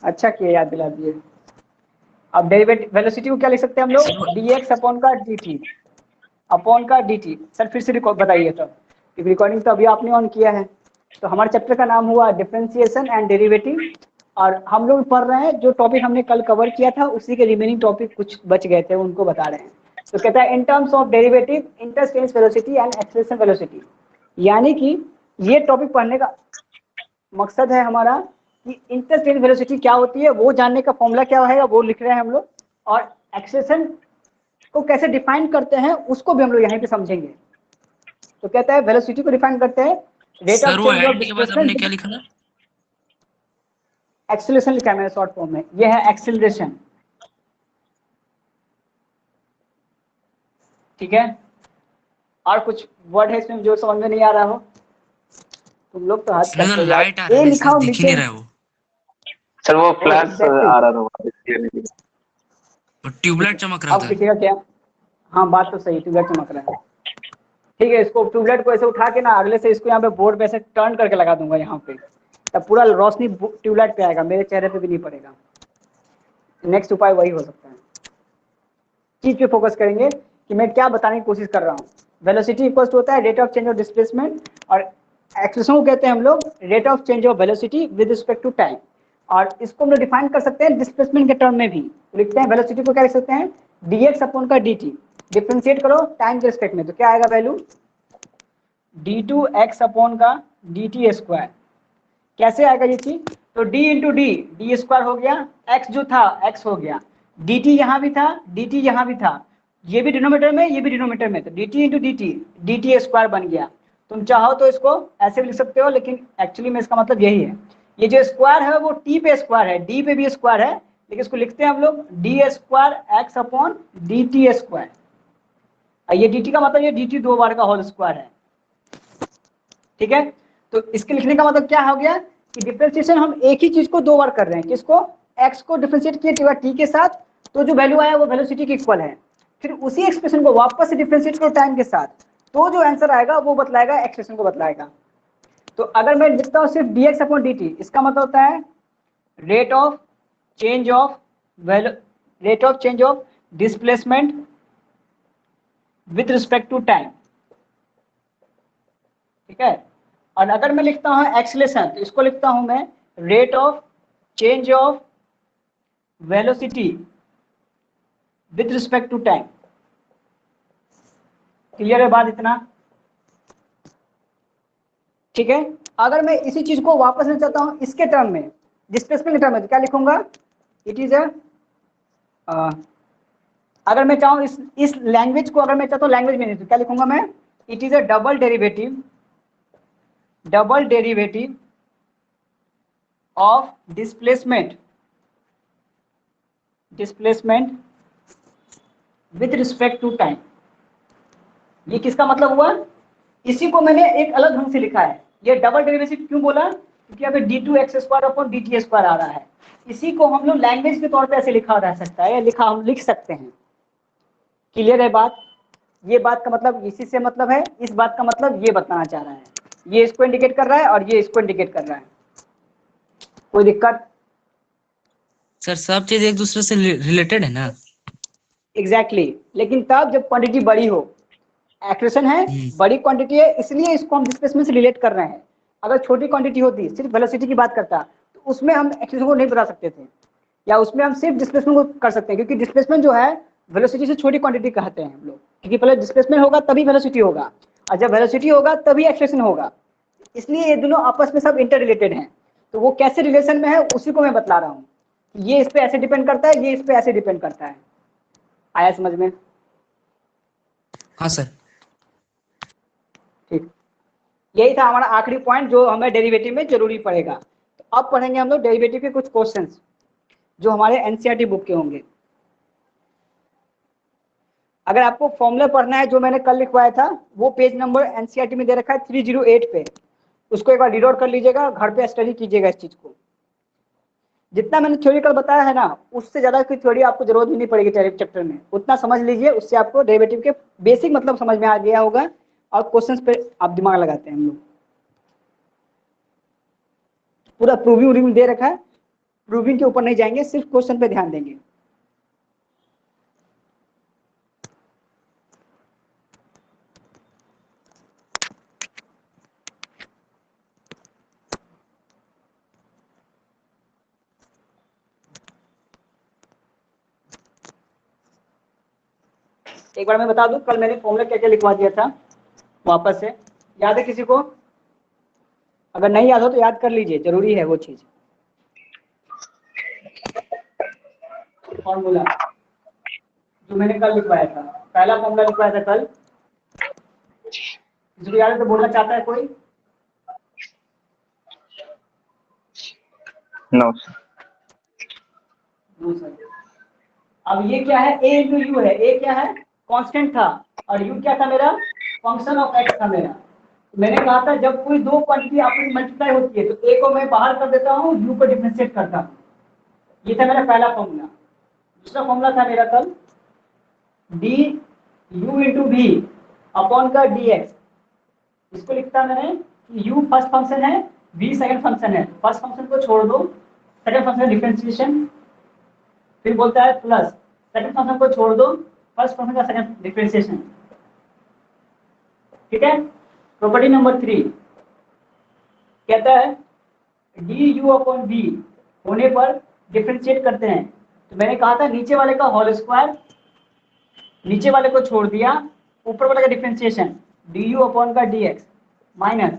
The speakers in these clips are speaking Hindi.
अच्छा किया याद दिला दिए। अब डेरिवेटिव वेलोसिटी को क्या लिख सकते हैं हम लोग, dx अपॉन का dt अपॉन का dt। सर फिर से बताइए तो, रिकॉर्डिंग तो अभी आपने ऑन किया है। तो हमारे चैप्टर का नाम हुआ डिफरेंशिएशन एंड डेरिवेटिव, और हम लोग पढ़ रहे हैं जो टॉपिक हमने कल कवर किया था उसी के रिमेनिंग टॉपिक कुछ बच गए थे उनको बता रहे हैं। तो कहता है in terms of derivative interchange velocity and acceleration velocity, यानी कि ये टॉपिक पढ़ने का मकसद है हमारा कि इंटरचेंज वेलोसिटी क्या होती है वो जानने का फॉर्मूला क्या है वो लिख रहे हैं हम लोग, और एक्सेलरेशन को कैसे डिफाइन करते हैं उसको भी हम लोग यहीं पे समझेंगे। तो कहता है वेलोसिटी को डिफाइन करते हैं रेट ऑफ सर वो चेंज ऑफ एंड के बाद हमने क्या डिस्प्लेसमेंट। लिखा था? एक्सेलरेशन लिखा है मैंने शॉर्ट फॉर्म में, ये है एक्सेलरेशन। ठीक है, और कुछ वर्ड है इसमें जो समझ में नहीं आ रहा हो? तुम लोग तो हाथ सर करते हो यार, लाइट आ रहा ए है, लिखा सर हो दिख ही नीचे। नहीं रहा है वो। सर वो फ्लैश एग्जैक्टली, आ रहा था वहाँ पे। और ट्यूबलाइट चमक रहा अब था। दिखेगा क्या? हाँ बात तो सही, ट्यूबलाइट चमक रहा है। ठीक है, इसको ट्यूबलाइट को ऐसे उठा के ना अगले से इसको यहाँ पे बोर्ड पे ऐसे टर्न करके लगा दूंगा यहाँ पे, तब पूरा रोशनी ट्यूबलाइट पे आएगा, मेरे चेहरे पे भी नहीं पड़ेगा। नेक्स्ट उपाय वही हो सकता है। चीज पे फोकस करेंगे कि मैं क्या बताने की कोशिश कर रहा हूँ। वेलोसिटी इक्वल होता है rate of change of displacement, और एक्सेलरेशन को कहते हैं हम लोग rate of change of velocity with respect to time, और इसको हम लोग डिफाइन कर सकते हैं डिस्प्लेसमेंट के टर्म में भी। लिखते हैं वेलोसिटी को क्या लिख सकते हैं, dx अपॉन का dt, डिफरेंशिएट करो टाइम के रिस्पेक्ट में तो क्या आएगा वैल्यू, d2x अपॉन का dt स्क्वायर। कैसे आएगा ये चीज, तो d इंटू डी स्क्वायर हो गया, x जो था x हो गया, dt यहाँ भी था dt यहाँ भी था, ये भी डिनोमीटर में ये भी डिनोमीटर में, तो dt इंटू dt स्क्वायर बन गया। तुम चाहो तो इसको ऐसे भी लिख सकते हो, लेकिन एक्चुअली में इसका मतलब यही है, ये जो स्क्वायर है वो t पे स्क्वायर है, d पे भी स्क्वायर है, लेकिन इसको लिखते हैं हम लोग D square x upon dt square. ये dt का मतलब ये dt 2 बार का होल स्क्वायर है। ठीक है, तो इसके लिखने का मतलब क्या हो गया कि डिफरेंशिएशन हम एक ही चीज को 2 बार कर रहे हैं, किसको, x को डिफरेंशिएट किए t के साथ, तो जो वैल्यू आया वो वेलोसिटी के इक्वल है। फिर उसी एक्सप्रेशन को वापस से डिफरेंशिएट करो टाइम के साथ, तो जो आंसर आएगा वो बतलाएगा एक्सप्रेशन को बतलाएगा। तो अगर मैं लिखता हूँ सिर्फ dx अपॉन dt, इसका मतलब होता है rate of change of displacement with respect to time. ठीक है, और अगर मैं लिखता हूँ एक्सेलरेशन तो इसको लिखता हूं मैं rate of change of velocity with respect to time. Clear है बात इतना? ठीक है, अगर मैं इसी चीज को वापस लेना चाहता हूं इसके टर्म में, डिस्प्लेसमेंट के टर्म में, तो क्या लिखूंगा, इट इज अगर मैं चाहूँ इस लैंग्वेज को, अगर मैं चाहता हूँ लैंग्वेज में नहीं, तो क्या लिखूंगा मैं, it is a double derivative of displacement with respect to time. ये किसका मतलब हुआ, इसी को मैंने एक अलग ढंग से लिखा है। ये डबल डेरिवेटिव क्यों बोला, क्योंकि यहाँ पे d2x square upon dt square आ रहा है, इसी को हम लोग लैंग्वेज के तौर पे ऐसे लिखा रह सकता है, या हम लिख सकते हैं। क्लियर है बात? ये बात का मतलब इसी से मतलब है, इस बात का मतलब ये बताना चाह रहा है, ये इसको इंडिकेट कर रहा है और ये इसको इंडिकेट कर रहा है। कोई दिक्कत? सर सब चीज एक दूसरे से रिलेटेड है ना? एग्जैक्टली लेकिन तब जब क्वांटिटी बड़ी हो, एक्सप्रेशन है बड़ी क्वांटिटी है इसलिए इसको हम डिस्प्लेसमेंट से रिलेट कर रहे हैं। अगर छोटी क्वांटिटी होती, सिर्फ वेलोसिटी की बात करता, तो उसमें हम एक्सप्रेशन को नहीं बता सकते थे, या उसमें हम सिर्फ डिस्प्लेसमेंट को कर सकते हैं, क्योंकि डिस्प्लेसमेंट जो है वेलोसिटी से छोटी क्वांटिटी कहते हैं हम लोग, क्योंकि पहले डिस्प्लेसमेंट होगा तभी वेलोसिटी होगा, और जब वेलोसिटी होगा तभी एक्सप्रेशन होगा, इसलिए ये दोनों आपस में सब इंटर रिलेटेड हैं। तो वो कैसे रिलेशन में है उसी को मैं बतला रहा हूँ, ये इस पे ऐसे डिपेंड करता है, ये इस पे ऐसे डिपेंड करता है। आया समझ में? हाँ सर। ठीक, यही था हमारा आखिरी पॉइंट जो हमें डेरिवेटिव में जरूरी पड़ेगा। तो अब पढ़ेंगे हम लोग डेरिवेटिव के कुछ क्वेश्चंस जो हमारे एनसीईआरटी बुक के होंगे। अगर आपको फॉर्मूला पढ़ना है जो मैंने कल लिखवाया था, वो पेज नंबर एनसीईआरटी में दे रखा है 308 पे, उसको एक बार रीड आउट कर लीजिएगा, घर पे स्टडी कीजिएगा इस चीज को। जितना मैंने थ्योरी कल बताया है ना, उससे ज्यादा कोई थ्योरी आपको जरूरत भी नहीं पड़ेगी चैप्टर में, उतना समझ लीजिए, उससे आपको डेरिवेटिव के बेसिक मतलब समझ में आ गया होगा, और क्वेश्चंस पे आप दिमाग लगाते हैं। हम लोग पूरा प्रूविंग दे रखा है, प्रूविंग के ऊपर नहीं जाएंगे, सिर्फ क्वेश्चन पे ध्यान देंगे। एक बार मैं बता दूं, कल मैंने फॉर्मूला क्या क्या लिखवा दिया था वापस से, याद है किसी को? अगर नहीं याद हो तो याद कर लीजिए, जरूरी है वो चीज। फॉर्मूला जो मैंने कल लिखवाया था, पहला फॉर्मूला लिखवाया था कल, जो याद है तो बोलना चाहता है कोई? No sir. अब ये क्या है, a इंटू यू है, a क्या है, कांस्टेंट था, और u क्या था मेरा, फंक्शन ऑफ x था मेरा। मैंने कहा था जब कोई दो क्वांटिटी आपस में मल्टीप्लाई होती है तो a को मैं बाहर कर देता हूँ, u को डिफरेंशिएट करता हूँ। ये था मेरा पहला फॉर्मूला। दूसरा फॉर्मूला था मेरा कल d you into v upon का डी एक्स। इसको लिखता मैंने कि u फर्स्ट फंक्शन है, v सेकंड फंक्शन है, फर्स्ट फंक्शन को छोड़ दो, सेकंड फंक्शन डिफरेंशिएशन, फिर बोलता है प्लस सेकंड फंक्शन को छोड़ दो, फर्स्ट फंक्शन का सेकंड डिफरेंशिएशन। ठीक है। प्रॉपर्टी नंबर 3 कहता है डी यू अपॉन वी होने पर डिफरेंशिएट करते हैं। तो मैंने कहा था नीचे वाले का होल स्क्वायर, नीचे वाले को छोड़ दिया, ऊपर वाले का डिफरेंशिएशन डी यू अपॉन का डी एक्स माइनस,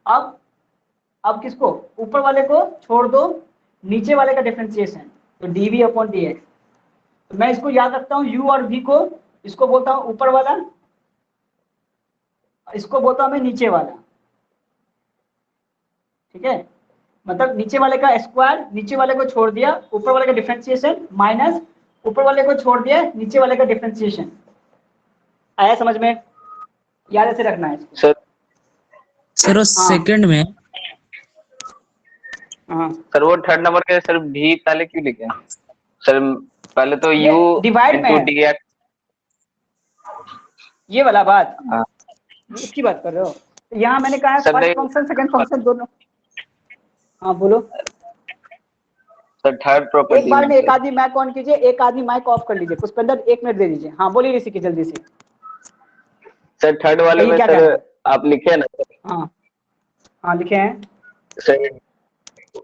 अब किसको, ऊपर वाले को छोड़ दो, नीचे वाले का डिफरेंशिएशन तो d v upon d x. तो मैं इसको याद रखता हूँ u और v को, इसको बोलता हूँ ऊपर वाला, इसको बोलता हूँ मैं नीचे वाला। ठीक है, मतलब नीचे वाले का स्क्वायर, नीचे वाले को छोड़ दिया, ऊपर वाले का डिफरेंशिएशन माइनस, ऊपर वाले को छोड़ दिया, नीचे वाले का डिफरेंशिएशन। आया समझ में? याद ऐसे रखना है इसको। सर वो सेकंड में, हाँ सर वो थर्ड नंबर के सर भी पहले क्यों लिखे सर? पहले तो ये u डिवाइड में इंटू है। D x. ये वाला बात, हाँ इसकी बात कर रहे हो? तो यहाँ मैंने कहा है सर फर्स्ट नहीं, फंक्शन सेकंड फंक्शन दोनों। हाँ बोलो। सर थर्ड एक प्रॉपर्टी बार में में एक सर। आदमी माइक ऑन कीजिए, एक आदमी माइक ऑफ कर लीजिए। पुष्पेंद्र 1 मिनट दे दीजिए। हाँ बोलिए ऋषि की जल्दी से। सर थर्ड वाले कहिए में क्या सर कहना है? आप लिखे ना सर, हाँ हाँ लिखे हैं। सर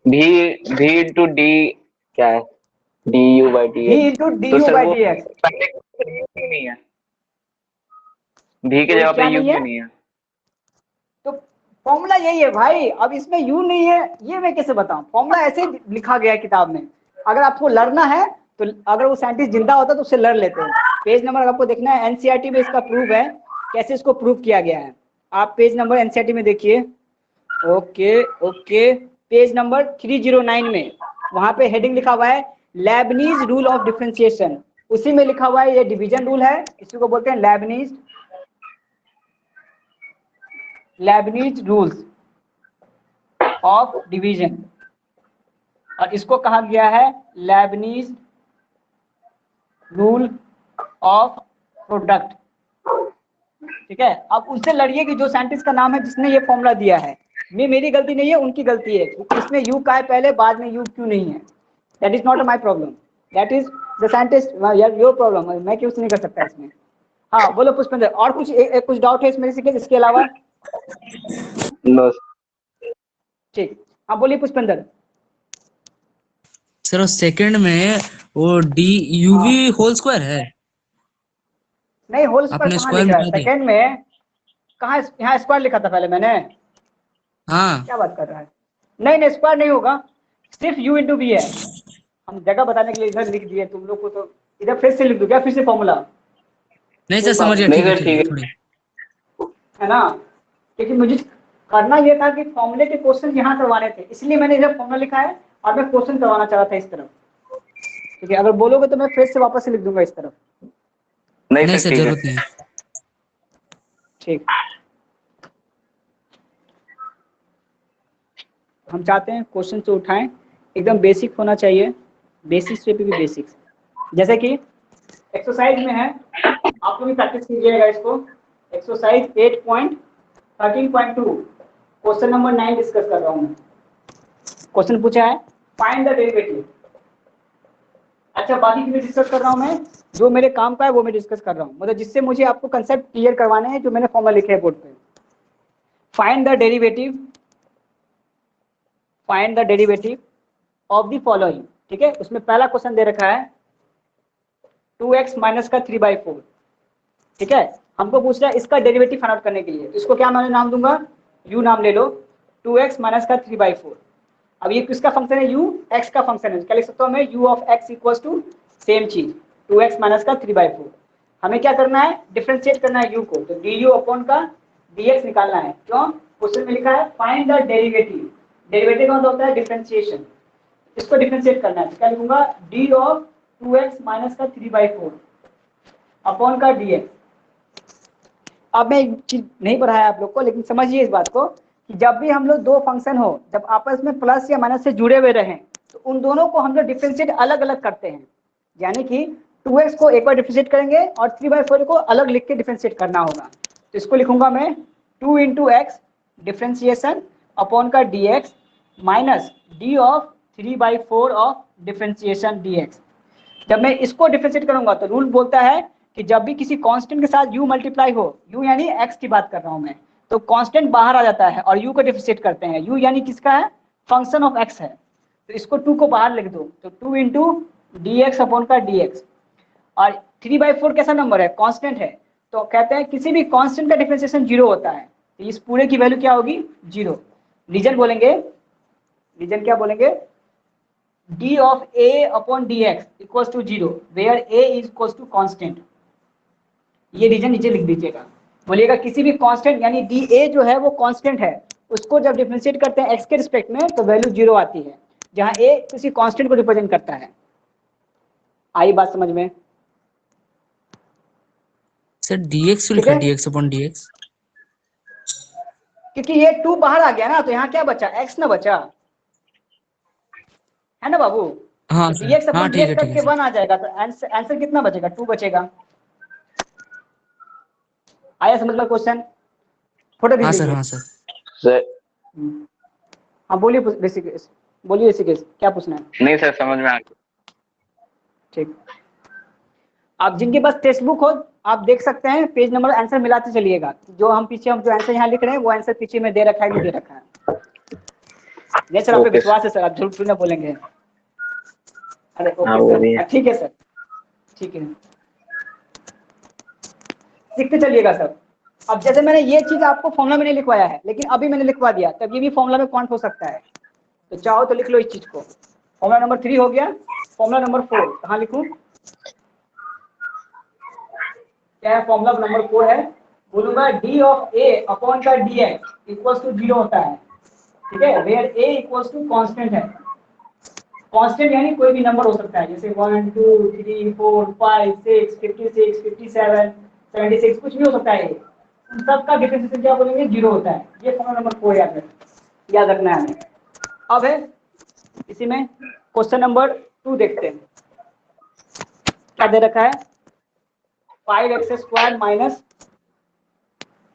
भी इंटू डी क्या है, D you by D v x. Into D तो यू सर बाई वो डी एक्स। पहले क्यों नहीं है, भी के तो जगह पे क्या यू नहीं क्यों है? नहीं है? तो फॉर्मूला यही है भाई। अब इसमें यू नहीं है, ये मैं कैसे बताऊं? फॉर्मूला ऐसे ही लिखा गया है किताब में। अगर आपको लड़ना है तो, अगर वो साइंटिस्ट जिंदा होता तो उससे लड़ लेते हैं। पेज नंबर आपको देखना है, एनसीईआरटी में इसका प्रूफ है, कैसे इसको प्रूफ किया गया है। आप पेज नंबर एनसीईआरटी में देखिए। ओके ओके, पेज नंबर 309 में वहां पे हेडिंग लिखा हुआ है लेबनीज रूल ऑफ डिफरेंशिएशन। उसी में लिखा हुआ है ये डिवीजन रूल है, इसी को बोलते हैं लेबनीज रूल्स ऑफ डिवीजन, और इसको कहा गया है लेबनीज रूल ऑफ प्रोडक्ट। ठीक है, अब उससे लड़िए कि जो साइंटिस्ट का नाम है जिसने ये फॉर्मूला दिया है। मेरी गलती नहीं है, उनकी गलती है। इसमें यू का है पहले, बाद में यू क्यों नहीं है, that is not my problem, that is the scientist your problem. मैं कुछ नहीं कर सकता इसमें। हाँ बोलो पुष्पेंद्र, और कुछ कुछ डाउट है इसमें इसके अलावा? नो ठीक, हाँ बोलिए पुष्पेंद्र। सर वो सेकंड में वो डी यूवी होल स्क्वायर है, नहीं, होल स्क्वायर आपने कहाँ स्क्वायर लिखा है मिटा दिया। सेकंड में? कहाँ, यहाँ स्क्वायर लिखा था पहले मैंने? हाँ क्या बात कर रहा है? नहीं नहीं, स्क्वायर नहीं होगा, सिर्फ u इंटू वी है। हम जगह बताने के लिए इधर लिख दिए तुम लोग को, तो इधर फिर से लिख दो क्या, फिर से फॉर्मूला? नहीं सर समझ गया, नहीं ठीक है सर ठीक है, ठीक थोड़ी है ना? क्योंकि मुझे करना ये था कि फॉर्मूले के क्वेश्चन यहाँ करवाने थे, इसलिए मैंने इधर फॉर्मूला लिखा है, और मैं क्वेश्चन करवाना चाह रहा था इस तरफ। ठीक है, अगर बोलोगे तो मैं फिर से वापस से लिख दूंगा इस तरफ। नहीं नहीं सर सर ठीक जरूरत है। नहीं। ठीक, हम चाहते हैं क्वेश्चन से उठाएं, एकदम बेसिक होना चाहिए, बेसिक्स पे भी बेसिक्स। जैसे कि एक्सरसाइज में है, आप लोग भी प्रैक्टिस कीजिएगा इसको। एक्सरसाइज 8.13.2 क्वेश्चन नंबर 9 डिस्कस कर रहा हूँ मैं। क्वेश्चन पूछा है फाइंड द डेरिवेटिव। अच्छा बाकी की डिस्कस कर रहा हूँ मैं, जो मेरे काम का है वो मैं डिस्कस कर रहा हूँ, मतलब जिससे मुझे आपको कंसेप्ट क्लियर करवाने हैं, जो मैंने फॉर्मूला लिखे है बोर्ड पे। Find the derivative of the following, ठीक है। उसमें पहला क्वेश्चन दे रखा है 2x माइनस का 3/4, ठीक है। हमको पूछ रहा है इसका डेरिवेटिव फाइंड आउट करने के लिए, तो इसको क्या मैं नाम दूंगा, u नाम ले लो, 2x माइनस का 3/4। अब ये किसका फंक्शन है, u x का फंक्शन है, क्या लिख सकता हूँ मैं, u of x equals to same चीज 2x माइनस का 3/4। हमें क्या करना है, डिफरेंशिएट करना है u को, तो du अपॉन का dx निकालना है। क्यों, क्वेश्चन में लिखा है फाइंड द डेरिवेटिव, डेरिवेटिव का मतलब होता है डिफरेंशिएशन, इसको डिफरेंशिएट करना है, तो क्या लिखूंगा, d ऑफ 2x माइनस का 3/4 अपॉन का dx। अब मैं एक चीज नहीं पढ़ाया आप लोग को, लेकिन समझिए इस बात को कि जब भी हम लोग दो फंक्शन हो, जब आपस में प्लस या माइनस से जुड़े हुए रहें, तो उन दोनों को हम लोग डिफरेंशिएट अलग अलग करते हैं। यानी कि 2x को एक बार डिफरेंशिएट करेंगे और 3/4 को अलग लिख के डिफरेंशिएट करना होगा। तो इसको लिखूंगा मैं 2 इंटू एक्स डिफरेंशिएशन अपॉन का dx minus d of 3/4 of differentiation dx। जब मैं इसको डिफरेंशिएट करूंगा तो रूल बोलता है कि जब भी किसी कांस्टेंट के साथ u मल्टीप्लाई हो, u यानी x की बात कर रहा हूं मैं, तो कांस्टेंट बाहर आ जाता है और u को डिफरेंशिएट करते हैं। u यानी किसका है, फंक्शन ऑफ x है, तो इसको 2 को बाहर लिख दो, तो 2 इंटू डी एक्स अपॉन का dx। और 3/4 कैसा नंबर है, कांस्टेंट है, तो कहते हैं किसी भी कांस्टेंट का डिफरेंशिएशन 0 होता है, तो इस पूरे की वैल्यू क्या होगी, 0। रीजन बोलेंगे, रीजन क्या बोलेंगे, d of a upon dx equals to 0 where a is equals to constant। ये रीजन नीचे लिख दीजिएगा, बोलिएगा किसी भी कांस्टेंट यानी dA जो है वो कांस्टेंट है, उसको जब डिफरेंशिएट करते हैं x के रिस्पेक्ट में तो वैल्यू 0 आती है, जहां a किसी कांस्टेंट को रिप्रेजेंट करता है। आई बात समझ में, सर dx क्यों ठीक लिखा, है, dx अपॉन dx? क्योंकि ये 2 बाहर आ गया ना, तो यहाँ क्या बचा, x ना बचा, है ना बाबू। हाँ तो सर, dx हाँ अपॉन ठीक dx है ठीक है करके सर। 1 आ जाएगा, तो आंसर कितना बचेगा, 2 बचेगा। आया समझ में क्वेश्चन, फोटो हाँ खींच सर, लीजिए। हाँ सर। सर हाँ बोलिए ऋषिकेश, बोलिए ऋषिकेश, क्या पूछना है। नहीं सर, समझ में आ गया। ठीक, आप जिनके पास टेक्स्ट बुक हो आप देख सकते हैं, पेज नंबर आंसर मिलाते चलिएगा, जो हम जो आंसर यहाँ लिख रहे हैं वो आंसर पीछे में दे रखा है, नहीं दे रखा है। नहीं सर, आप पे ओके विश्वास है सर, आप झूठ थोड़ी ना बोलेंगे। अरे हाँ ओके वो भी सर, है। ठीक है सर, ठीक है, लिखते चलिएगा सर। अब जैसे मैंने ये चीज आपको फॉर्मुला में नहीं लिखवाया है, लेकिन अभी मैंने लिखवा दिया, तब ये भी फॉर्मुला में पॉइंट हो सकता है, तो चाहो तो लिख लो इस चीज को। फॉर्मुला नंबर 3 हो गया, फॉर्मुला नंबर 4 कहाँ लिखूं, क्या है, फॉर्मुला नंबर 4 है, बोलूंगा d ऑफ a अपॉन का dx इक्वल्स टू 0 होता है, ठीक है, where a equals to constant है। कांस्टेंट यानी कोई भी नंबर हो सकता है, जैसे 1 2 3 4 5 6 56 57 76 कुछ भी हो सकता है, उन सब का डिफरेंशिएशन क्या बोलेंगे, 0 होता है। ये फॉर्मुला नंबर 4 याद रखना है हमें। अब है इसी में क्वेश्चन नंबर 2 देखते हैं, क्या दे रखा है, 5x² minus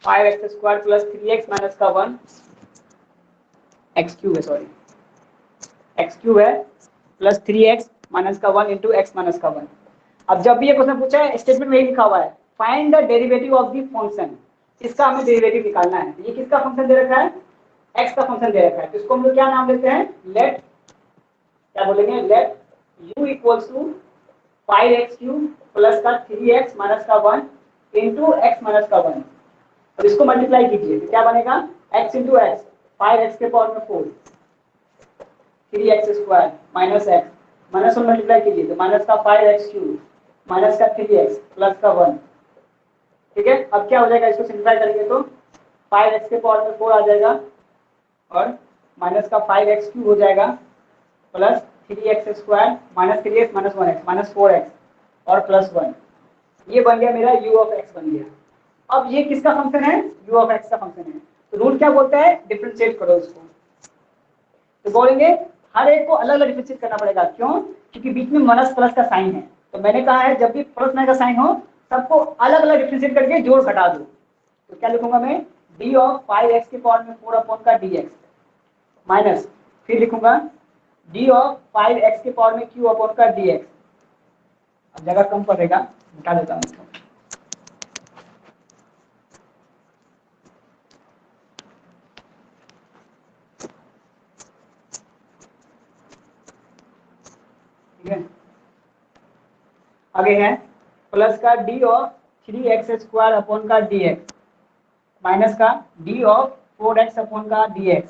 5x² plus 3x minus का 1 x³ है, सॉरी x³ है प्लस 3x माइनस का 1 इंटू एक्स माइनस का 1। अब जब भी ये क्वेश्चन पूछा है, स्टेटमेंट में यही लिखा हुआ है, find the derivative of the function, इसका हमें डेरिवेटिव निकालना है। ये किसका फंक्शन दे रखा है, x का फंक्शन दे रखा है, तो इसको हम लोग क्या नाम देते हैं, लेट, क्या बोलेंगे, let u equals to 5x³ plus का 3x माइनस का 1 इंटू एक्स माइनस का 1। अब इसको मल्टीप्लाई कीजिए तो क्या बनेगा, x इंटू एक्स, 5x के पावर में 4 3x² minus x, minus 1 multiply कीजिए तो माइनस का 5x³ माइनस का 3x प्लस का 1, ठीक है। अब क्या हो जाएगा, इसको सिंप्लीफाई करेंगे तो 5x के पावर में 4 आ जाएगा और माइनस का 5x³ हो जाएगा plus 3x² minus 3x minus 1x minus 4x और प्लस 1, ये बन गया मेरा u ऑफ x बन गया। अब ये किसका फंक्शन है, u ऑफ x का फंक्शन है, तो रूल क्या बोलता है, डिफरेंशिएट करो इसको, तो बोलेंगे हर एक को अलग अलग डिफरेंशिएट करना पड़ेगा। क्यों, क्योंकि बीच में माइनस प्लस का साइन है, तो मैंने कहा है जब भी प्लस माइनस का साइन हो सबको अलग अलग डिफरेंशिएट करके जोड़ घटा दो। तो क्या लिखूंगा मैं, d ऑफ 5x के पावर में 4 अपॉन का dx माइनस, फिर लिखूंगा d ऑफ 5x के पावर में q अपॉन का dx अब जगह कम पड़ेगा, मिटा देता हूँ इसको। ठीक है, आगे है प्लस का डी ऑफ 3x² अपॉन का dx माइनस का डी ऑफ 4x अपॉन का dx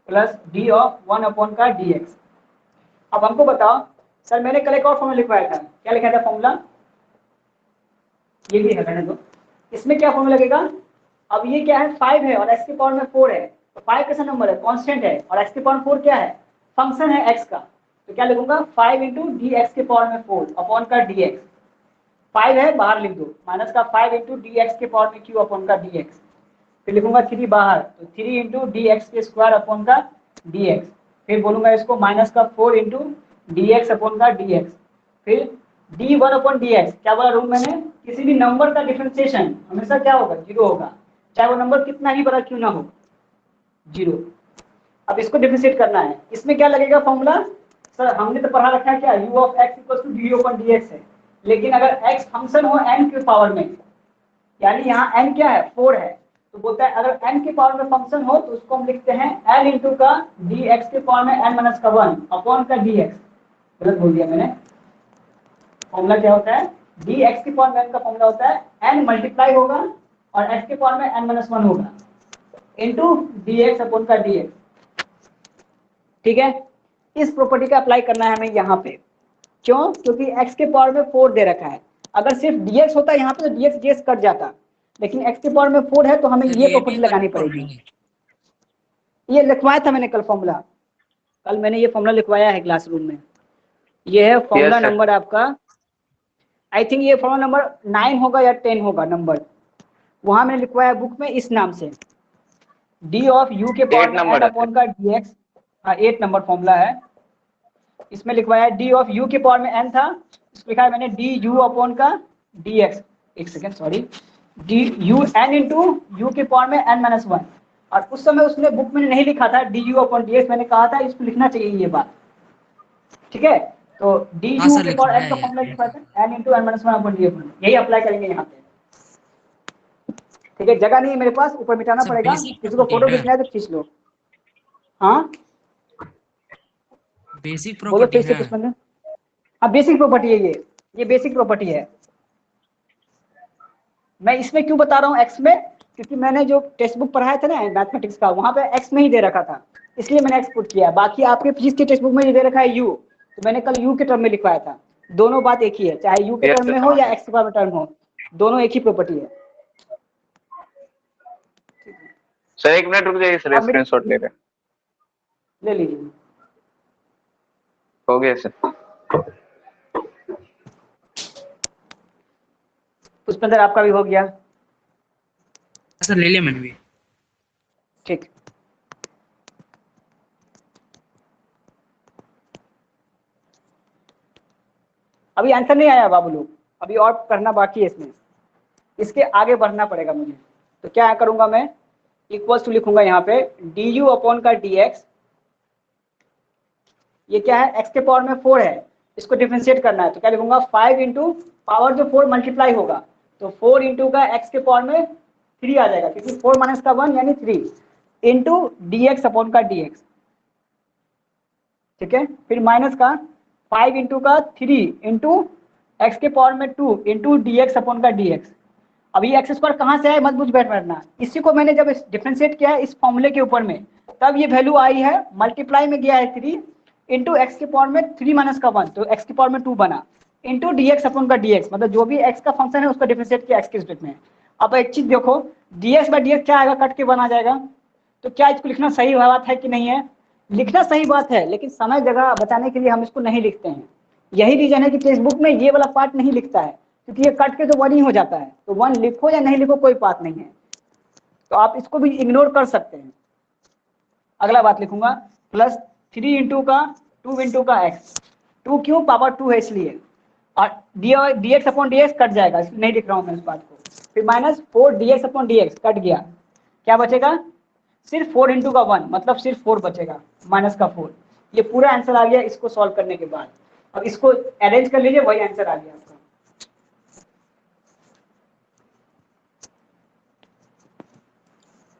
plus D of 1 upon का dx। अब हमको बताओ सर, मैंने कल एक और फॉर्मूला लिखवाया था, क्या लिखा था फॉर्मूला? ये भी है, रहने दो। इसमें क्या फॉर्मूला लगेगा? अब ये क्या है, 5 है और x की पावर में 4 है, तो 5 कैसा नंबर है? कांस्टेंट है, और x की पावर 4 क्या है? फंक्शन है x का। तो क्या लिखूंगा? 5 इंटू डी एक्स के पावर में 4 अपॉन का dx। 5 है बाहर लिख दो, माइनस का 5 इंटू डी एक्स के पावर में q अपॉन का dx। फिर लिखूंगा 3 बाहर, तो 3 इंटू डी एक्स के स्क्वायर अपॉन का dx। फिर बोलूंगा इसको माइनस का 4 इंटू डी एक्स अपॉन का dx। फिर d1 अपॉन dx। क्या बोला रूल मैंने? किसी भी नंबर का डिफरेंशिएशन हमेशा क्या होगा? 0 होगा, चाहे वो नंबर कितना ही बड़ा क्यों ना हो, 0। अब इसको डिफरेंशिएट करना है, इसमें क्या लगेगा फॉर्मूला? सर हमने तो पढ़ा रखा है क्या, u of x equal to d upon dx है, लेकिन अगर x फंक्शन हो n की पावर में, यानी यहाँ n क्या है? 4 है, तो बोलता है अगर n की पावर में फंक्शन हो तो उसको हम लिखते हैं n इंटू का dx के पावर में n माइनस का 1 अपॉन का dx। गलत बोल दिया मैंने, फॉर्मूला क्या होता है? dx की पावर में n का फॉर्मूला होता है n मल्टीप्लाई होगा और x के पावर में n माइनस 1 होगा इंटू dx अपॉन का dx। ठीक है, इस प्रॉपर्टी का अप्लाई करना है हमें यहाँ पे। क्यों? क्योंकि x के पावर में 4 दे रखा है, अगर सिर्फ dx होता यहाँ पे तो dx कट जाता, लेकिन x के पावर में 4 है तो हमें सर ये ये प्रॉपर्टी भी लगानी करेक्ट पड़ेगी। प्रॉपर्टी है। ये लिखवाया था मैंने कल फॉर्मूला, कल मैंने ये फॉर्मूला लिखवाया है क्लासरूम में। ये है फॉर्मूला Yes, sir. नंबर आपका, आई थिंक ये फॉर्मूला नंबर 9 होगा या 10 होगा नंबर, वहां मैंने लिखवाया बुक में इस नाम से, डी ऑफ यू के पावर 8 में नंबर n है अपॉन का dx। हाँ 8 नंबर फॉर्मूला है, इसमें लिखवाया डी ऑफ यू के पावर में n था, इसको लिखा है मैंने डी यू अपॉन का dx। एक second sorry, D you n into you के पावर में n माइनस 1। और उस समय उसने बुक में नहीं लिखा था डी यू अपॉन dx, मैंने कहा था इसको लिखना चाहिए ये बात। ठीक है, तो डी हाँ यू सर के पावर लिखवाया n है का यार, फॉर्मूला लिखा था n into n minus 1 upon D, यही अप्लाई करेंगे यहाँ पे। ठीक है, जगह नहीं है मेरे पास, ऊपर मिटाना सर पड़ेगा, बेसिक किसी को प्रॉपर्टी फोटो है खींचना है तो खींच लो। हाँ बेसिक बोलो प्रॉपर्टी फिर से है। पुष्पेंद्र। हाँ बेसिक प्रॉपर्टी है ये बेसिक प्रॉपर्टी है। मैं इसमें क्यों बता रहा हूँ एक्स में, क्योंकि मैंने जो टेक्स्ट बुक पढ़ाया था ना मैथमेटिक्स का, वहां पे एक्स में ही दे रखा था, इसलिए मैंने एक्स पुट किया। बाकी आपके फिजिक्स के टेक्स्ट बुक में दे रखा है यू, तो मैंने कल यू के टर्म में लिखवाया था। दोनों बात एक ही है, चाहे यू के Yes, टर्म sir, में हो समझ या गया। एक्स के टर्म हो, दोनों एक ही प्रॉपर्टी है। सर 1 मिनट रुक जाइए सर, अब मेरी स्क्रीनशॉट ले रहे ले लीजिए। हो गया सर। पुष्पेंद्र आपका भी हो गया? सर ले लिया मैंने भी। ठीक, अभी आंसर नहीं आया बाबू लोग, अभी और करना बाकी है इसमें, इसके आगे बढ़ना पड़ेगा मुझे। तो क्या करूंगा मैं, इक्वल्स टू लिखूंगा यहाँ पे डी यू अपॉन का डी एक्स। ये क्या है, x के पावर में 4 है, इसको डिफरेंशिएट करना है, तो क्या लिखूंगा 5 इंटू पावर जो 4 मल्टीप्लाई होगा, तो 4 इंटू का x के पावर में 3 आ जाएगा, क्योंकि 4 माइनस का 1 यानी 3 इंटू डी एक्स अपॉन का डी एक्स। ठीक है, फिर माइनस का 5 इंटू का 3 इंटू एक्स के पावर में 2 इंटू डी एक्स अपॉन का डी एक्स। अब ये एक्स स्क्वायर कहाँ से आया मत बुझ बैठना, इसी को मैंने जब डिफरेंशिएट किया है इस फॉर्मूले के ऊपर में, तब ये वैल्यू आई है, मल्टीप्लाई में गया है 3 इंटू एक्स के पावर में 3 माइनस का 1, तो एक्स के पावर में 2 बना इंटू डी एक्स अपॉन का डी एक्स, मतलब जो भी एक्स का फंक्शन है उसका डिफरेंशिएट किया एक्स के रिस्पेक्ट में। अब एक चीज देखो, D x by d x क्या आएगा, कट के बना जाएगा, तो क्या इसको लिखना सही बात है कि नहीं है? लिखना सही बात है, लेकिन समय जगह बचाने के लिए हम इसको नहीं लिखते हैं। यही रीजन है कि टेक्स्ट बुक में ये वाला पार्ट नहीं लिखता है, क्योंकि ये कट के तो 1 ही हो जाता है, तो 1 लिखो या नहीं लिखो कोई बात नहीं है, तो आप इसको भी इग्नोर कर सकते हैं। अगला बात लिखूंगा प्लस 3 इंटू का 2 इंटू का एक्स, 2 क्यों, पावर 2 है इसलिए, और D x upon d x cut जाएगा, इसलिए नहीं लिख रहा हूँ मैं इस बात को। फिर minus 4 D x upon d x cut गया, क्या बचेगा, सिर्फ 4 इंटू का 1, मतलब सिर्फ 4 बचेगा, माइनस का 4। ये पूरा आंसर आ गया इसको सॉल्व करने के बाद। अब इसको अरेंज कर लीजिए, वही आंसर आ गया आपका।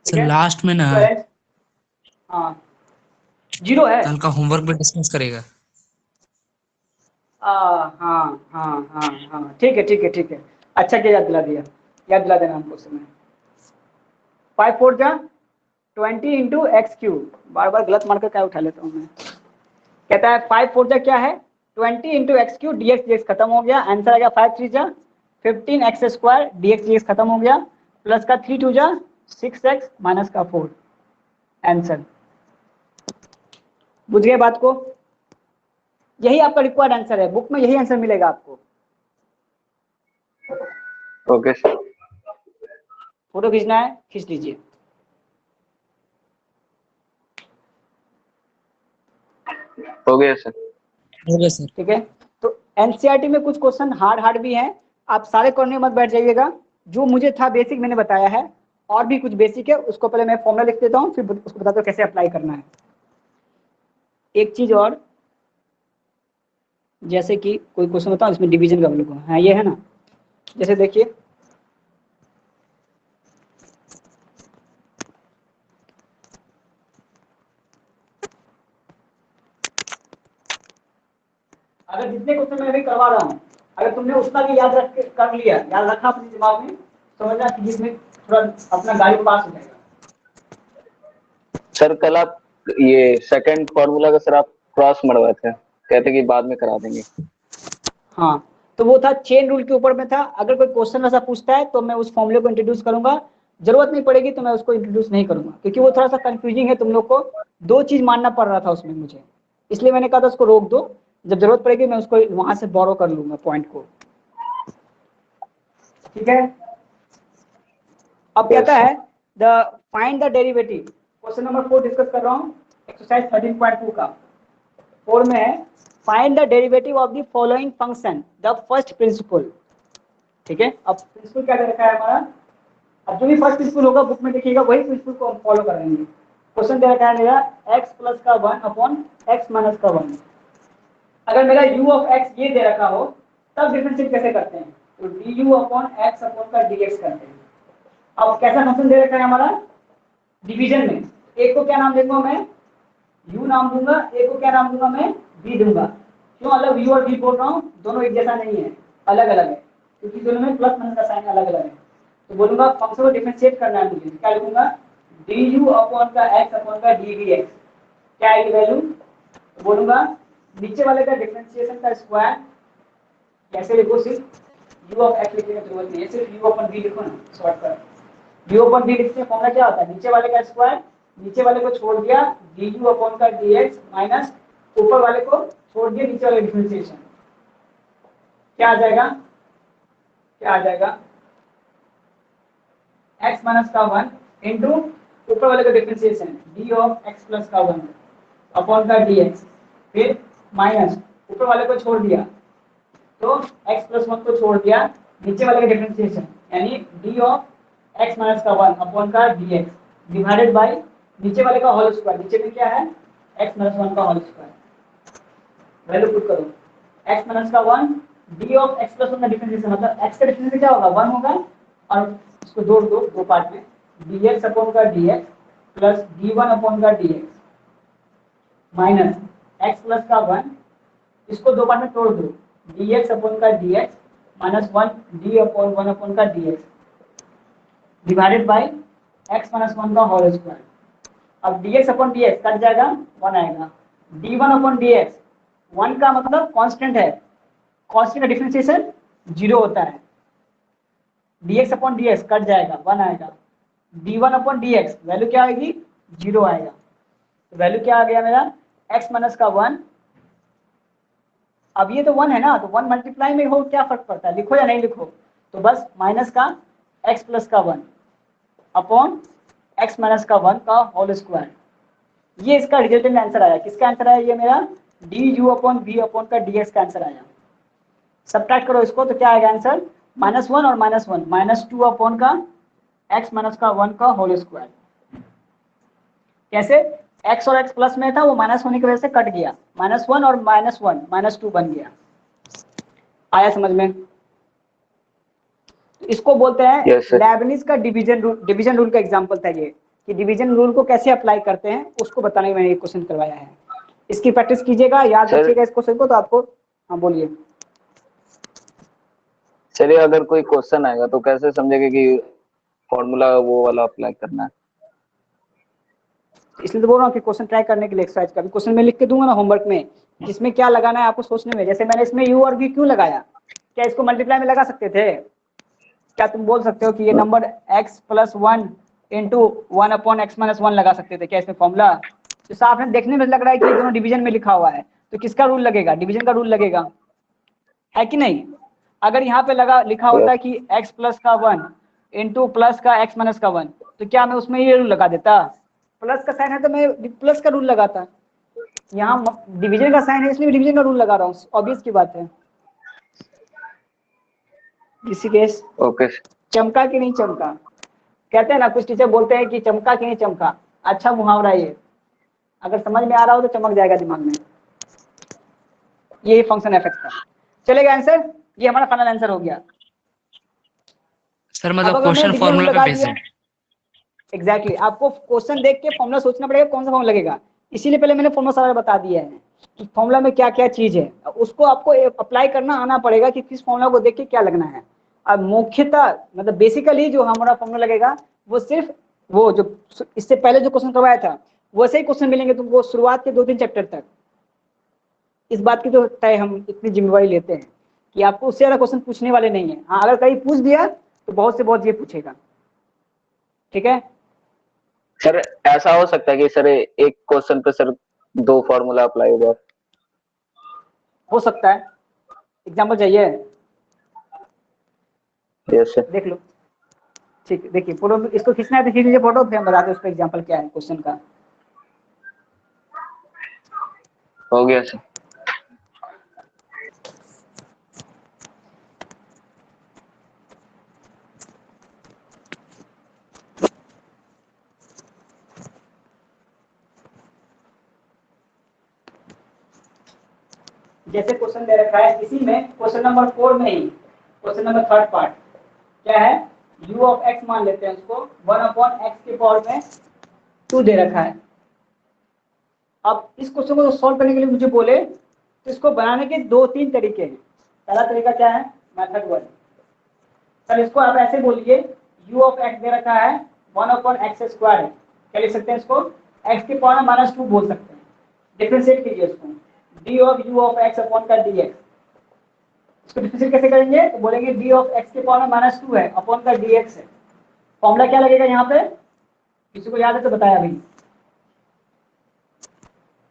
ठीक सर है, लास्ट में ना इसको arrange- हाँ 0 है। कल का होमवर्क भी डिस्कस करेगा। हाँ हाँ हाँ हाँ, ठीक है ठीक है ठीक है, अच्छा किया याद दिला दिया, याद दिला देना हमको समय। 5 4 जा 20 इंटू एक्स क्यूब, बार बार गलत मार्कर क्या उठा लेता हूँ मैं। कहता है 5 4 जा क्या है 20 into x cube, D x खत्म हो गया, आंसर आ गया 5 3 जा 15 एक्स स्क्वायर, डी एक्स खत्म हो गया, प्लस का 3 2 जा 6 एक्स माइनस का 4, आंसर। बुझ गए बात को, यही आपका रिक्वायर्ड आंसर है, बुक में यही आंसर मिलेगा आपको। Okay sir. फोटो खींचना है, खींच लीजिए। हो गया सर। हो गया सर। ठीक है, तो एनसीईआरटी में कुछ क्वेश्चन हार्ड हार्ड भी हैं, आप सारे करने मत बैठ जाइएगा, जो मुझे था बेसिक मैंने बताया है, और भी कुछ बेसिक है उसको पहले मैं फॉर्मूला लिख देता हूँ, फिर उसको बताता हूँ कैसे अप्लाई करना है। एक चीज और, जैसे कि कोई क्वेश्चन बताऊँ इसमें डिवीजन का बिल्कुल, हाँ ये है ना, जैसे देखिए अगर जितने क्वेश्चन मैं अभी करवा रहा हूँ, अगर तुमने उतना भी याद रख के कर लिया, याद रखा अपने दिमाग में, समझना कि जिसमें थोड़ा अपना गाड़ी पास हो जाएगा। सर कल आप ये सेकंड फॉर्मूला का सर आप क्रॉस मरवाए थे, कहते कि बाद में करा देंगे। हाँ, तो वो था चेन रूल के ऊपर में था, अगर कोई क्वेश्चन ऐसा पूछता है तो मैं उस फॉर्मूले को इंट्रोड्यूस करूंगा, जरूरत नहीं पड़ेगी तो मैं उसको इंट्रोड्यूस नहीं करूंगा, क्योंकि वो थोड़ा सा कंफ्यूजिंग है, तुम लोग को 2 चीज मानना पड़ रहा था उसमें मुझे, इसलिए मैंने कहा था उसको रोक दो, जब जरूरत पड़ेगी मैं उसको वहां से बोरो कर लूंगा पॉइंट को। ठीक है, अब कहता है the find the derivative, question number 4 discuss कर रहा हूँ, एक्सरसाइज 13.2 का 4 में है, find the derivative of the following function the first principle. ठीक है, अब प्रिंसिपल क्या दे रखा है हमारा, अब जो भी फर्स्ट प्रिंसिपल होगा बुक में देखिएगा, वही प्रिंसिपल को हम फॉलो करेंगे। क्वेश्चन दे रखा है मेरा x प्लस का 1 अपॉन x माइनस का 1, अगर मेरा u ऑफ x ये दे रखा हो तब डिफरेंशिएट कैसे करते हैं, तो du अपॉन x अपॉन का dx करते हैं। अब कैसा फंक्शन दे रखा है हमारा डिवीजन में, एक को क्या नाम दूंगा मैं, u नाम दूंगा, एक को क्या नाम दूंगा मैं, v दूंगा। क्यों अलग u और v बोल रहा हूँ, दोनों एक जैसा नहीं है, अलग अलग है, क्योंकि दोनों में प्लस माइनस का साइन अलग अलग है। तो बोलूंगा फंक्शन को डिफरेंशिएट करना है मुझे, क्या लिखूंगा du अपॉन का x अपॉन का dvx, क्या आएगी वैल्यू, तो बोलूंगा नीचे वाले का डिफरेंशिएशन का स्क्वायर, कैसे लिखो, सिर्फ u ऑफ x लिखने की जरूरत नहीं है, सिर्फ u अपॉन v लिखो ना, शॉर्टकट u अपॉन v लिखते हैं, फॉर्मूला क्या होता है, नीचे वाले का स्क्वायर, नीचे वाले को छोड़ दिया du अपॉन का dx माइनस ऊपर वाले को छोड़ दिया नीचे वाले डिफरेंशिएशन, क्या आ जाएगा, क्या आ जाएगा x माइनस का 1 इंटू ऊपर वाले का differentiation d of x plus का 1 अपॉन का dx, फिर माइनस ऊपर वाले को छोड़ दिया तो x प्लस 1 को छोड़ दिया नीचे वाले का डिफरेंशिएशन, यानी d ऑफ x माइनस का 1 अपॉन का dx डिवाइडेड बाय नीचे वाले का होल स्क्वायर, नीचे में क्या है x माइनस 1 का होल स्क्वायर, वैल्यू पुट करो x माइनस का 1 d ऑफ x प्लस 1 का डिफरेंशिएशन, मतलब x का डिफरेंशिएशन क्या होगा 1 होगा, और इसको दो पार्ट में dx अपॉन का dx प्लस d1 अपॉन का dx माइनस x प्लस का 1, इसको दो पार्ट में तोड़ दो dx अपॉन का dx minus 1 d upon 1 upon का dx divided by x minus 1 का होल स्क्वायर। अब dx अपॉन dx कट जाएगा 1 आएगा, d1 अपॉन dx 1 का मतलब कांस्टेंट है, कांस्टेंट का डिफरेंशिएशन 0 होता है, dx अपॉन dx कट जाएगा 1 आएगा, d1 अपॉन dx वैल्यू क्या आएगी 0 आएगा, तो वैल्यू क्या आ गया मेरा x माइनस का 1, अब ये तो 1 है ना, तो 1 मल्टीप्लाई में हो क्या फर्क पड़ता है, लिखो या नहीं लिखो, तो बस माइनस का x प्लस का 1 अपॉन x माइनस का 1 का होल स्क्वायर, ये इसका रिजल्टेंट आंसर आया, किसका आंसर आया, ये मेरा du अपॉन v अपॉन का dx का आंसर आया। सब्ट्रैक्ट करो इसको तो क्या आएगा आंसर, -1 और -1 -2 अपॉन का x माइनस का 1 का होल स्क्वायर। कैसे, एक्स और एक्स प्लस में था, वो माइनस होने की वजह से कट गया, -1 और -1 -2 बन गया। आया समझ में? तो इसको बोलते हैं Yes, sir. लेबनिज का डिवीजन रूल का एग्जांपल था ये, कि डिवीजन रूल को कैसे अप्लाई करते हैं उसको बताने में मैंने ये क्वेश्चन करवाया है। इसकी प्रैक्टिस कीजिएगा, याद Sir. रखिएगा इस क्वेश्चन को, तो आपको, हाँ बोलिए। चलिए, अगर कोई क्वेश्चन आएगा तो कैसे समझेंगे कि फॉर्मूला वो वाला अप्लाई करना है? इसलिए तो बोल रहा हूँ कि क्वेश्चन ट्राई करने के लिए एक्सरसाइज का भी क्वेश्चन मैं लिख के दूंगा ना होमवर्क में, इसमें क्या लगाना है आपको सोचने में। जैसे मैंने इसमें u और v क्यों लगाया, क्या इसको मल्टीप्लाई में लगा सकते थे? क्या तुम बोल सकते हो कि ये नंबर x + 1 इंटू 1/x-1 लगा सकते थे क्या इसमें फॉर्मूला? तो साफ है, देखने में लग रहा है कि ये दोनों डिवीजन में लिखा हुआ है, तो किसका रूल लगेगा? डिवीजन का रूल लगेगा, है कि नहीं? अगर यहाँ पे लिखा होता है कि x + 1 इंटू प्लस का x - 1, तो क्या मैं उसमें ये रूल लगा देता? प्लस का साइन है तो मैं प्लस का रूल लगाता। यहाँ डिवीजन का साइन है इसलिए डिवीजन का रूल लगा रहा हूँ, ऑब्वियस की बात है। ऋषिकेश, ओके। चमका कि नहीं चमका? कहते हैं ना, कुछ टीचर बोलते हैं कि चमका कि नहीं चमका। अच्छा मुहावरा ये, अगर समझ में आ रहा हो तो चमक जाएगा दिमाग में। ये फंक्शन एफ का चलेगा आंसर, ये हमारा फाइनल आंसर हो गया। सर मतलब क्वेश्चन फॉर्मूला पे बेस्ड है। एग्जैक्टली, आपको क्वेश्चन देख के फॉर्मूला सोचना पड़ेगा कौन सा फॉर्मूला लगेगा। इसीलिए पहले मैंने फॉर्मूला सारा बता दिया है कि फॉर्मूला में क्या क्या चीज है, उसको आपको अप्लाई करना आना पड़ेगा कि किस फॉर्मूला को देख के क्या लगना है। अब मुख्यतः मतलब बेसिकली जो हमारा फॉर्मूला लगेगा वो सिर्फ वो जो इससे पहले जो क्वेश्चन करवाया था वैसे ही क्वेश्चन मिलेंगे तुमको शुरुआत के 2-3 चैप्टर तक। इस बात की तो तय हम इतनी जिम्मेवारी लेते हैं कि आपको उससे ज्यादा क्वेश्चन पूछने वाले नहीं है। हाँ, अगर कहीं पूछ दिया तो बहुत से बहुत ये पूछेगा, ठीक है? सर ऐसा हो सकता है कि सर एक क्वेश्चन पे सर 2 फॉर्मूला अप्लाई हो जाए? हो सकता है। एग्जाम्पल चाहिए? Yes sir. देख लो, ठीक है, देखिए फोटो इसको खींचना है तो खींच लीजिए फोटो, फिर हम बताते हैं उसका एग्जाम्पल क्या है क्वेश्चन का। हो गया सर। जैसे क्वेश्चन दे रखा है इसी में क्वेश्चन नंबर 4 में ही क्वेश्चन नंबर 3rd पार्ट क्या है, u ऑफ x मान लेते हैं उसको 1/x के पावर में 2 दे रखा है। अब इस क्वेश्चन को सॉल्व करने के लिए मुझे बोले तो इसको बनाने के 2-3 तरीके हैं। पहला तरीका क्या है, मेथड 1। सर इसको आप ऐसे बोलिए, u ऑफ x दे रखा है 1/x², क्या लिख सकते हैं इसको, x के पावर में -2 बोल सकते हैं। डिफरेंशिएट कीजिए इसको, d of u of x upon का dx। इसको डिफरेंशिएट कैसे करेंगे, तो बोलेंगे d ऑफ x के पावर में -2 है अपॉन का dx है। फॉर्मूला क्या लगेगा यहाँ पे, किसी को याद है तो बताया अभी।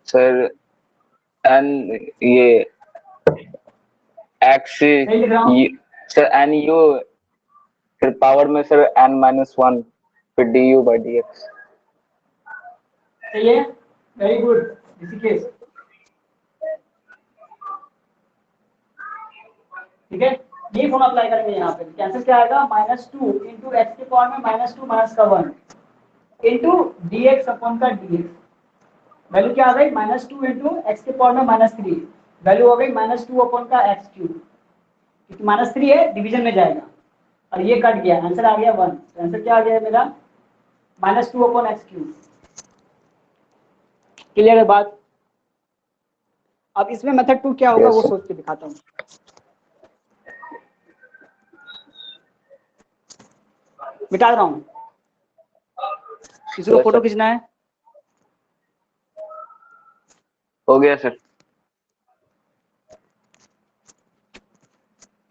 सर एन ये x सही लिख रहा हूँ? सर एन यू फिर पावर में सर n-1 फिर du/dx। सही है, वेरी गुड ऋषिकेश। ठीक है, ये फॉर्मूला अप्लाई करेंगे यहाँ पे। आंसर क्या आएगा, -2 इंटू एक्स के पावर में -2 -1 इंटू dx अपॉन का dx। वैल्यू क्या आ गई, -2 इंटू एक्स के पावर में -3, वैल्यू हो गई -2 अपॉन का x3। क्योंकि -3 है डिवीजन में जाएगा और ये कट गया, आंसर आ गया 1। तो आंसर क्या आ गया मेरा, -2 अपॉन x3। क्लियर है बात? अब इसमें मेथड 2 क्या होगा Yes, वो sir. सोच के दिखाता हूँ। मिटा रहा हूँ, किसी को Yes, फोटो sir. खींचना है? हो गया सर।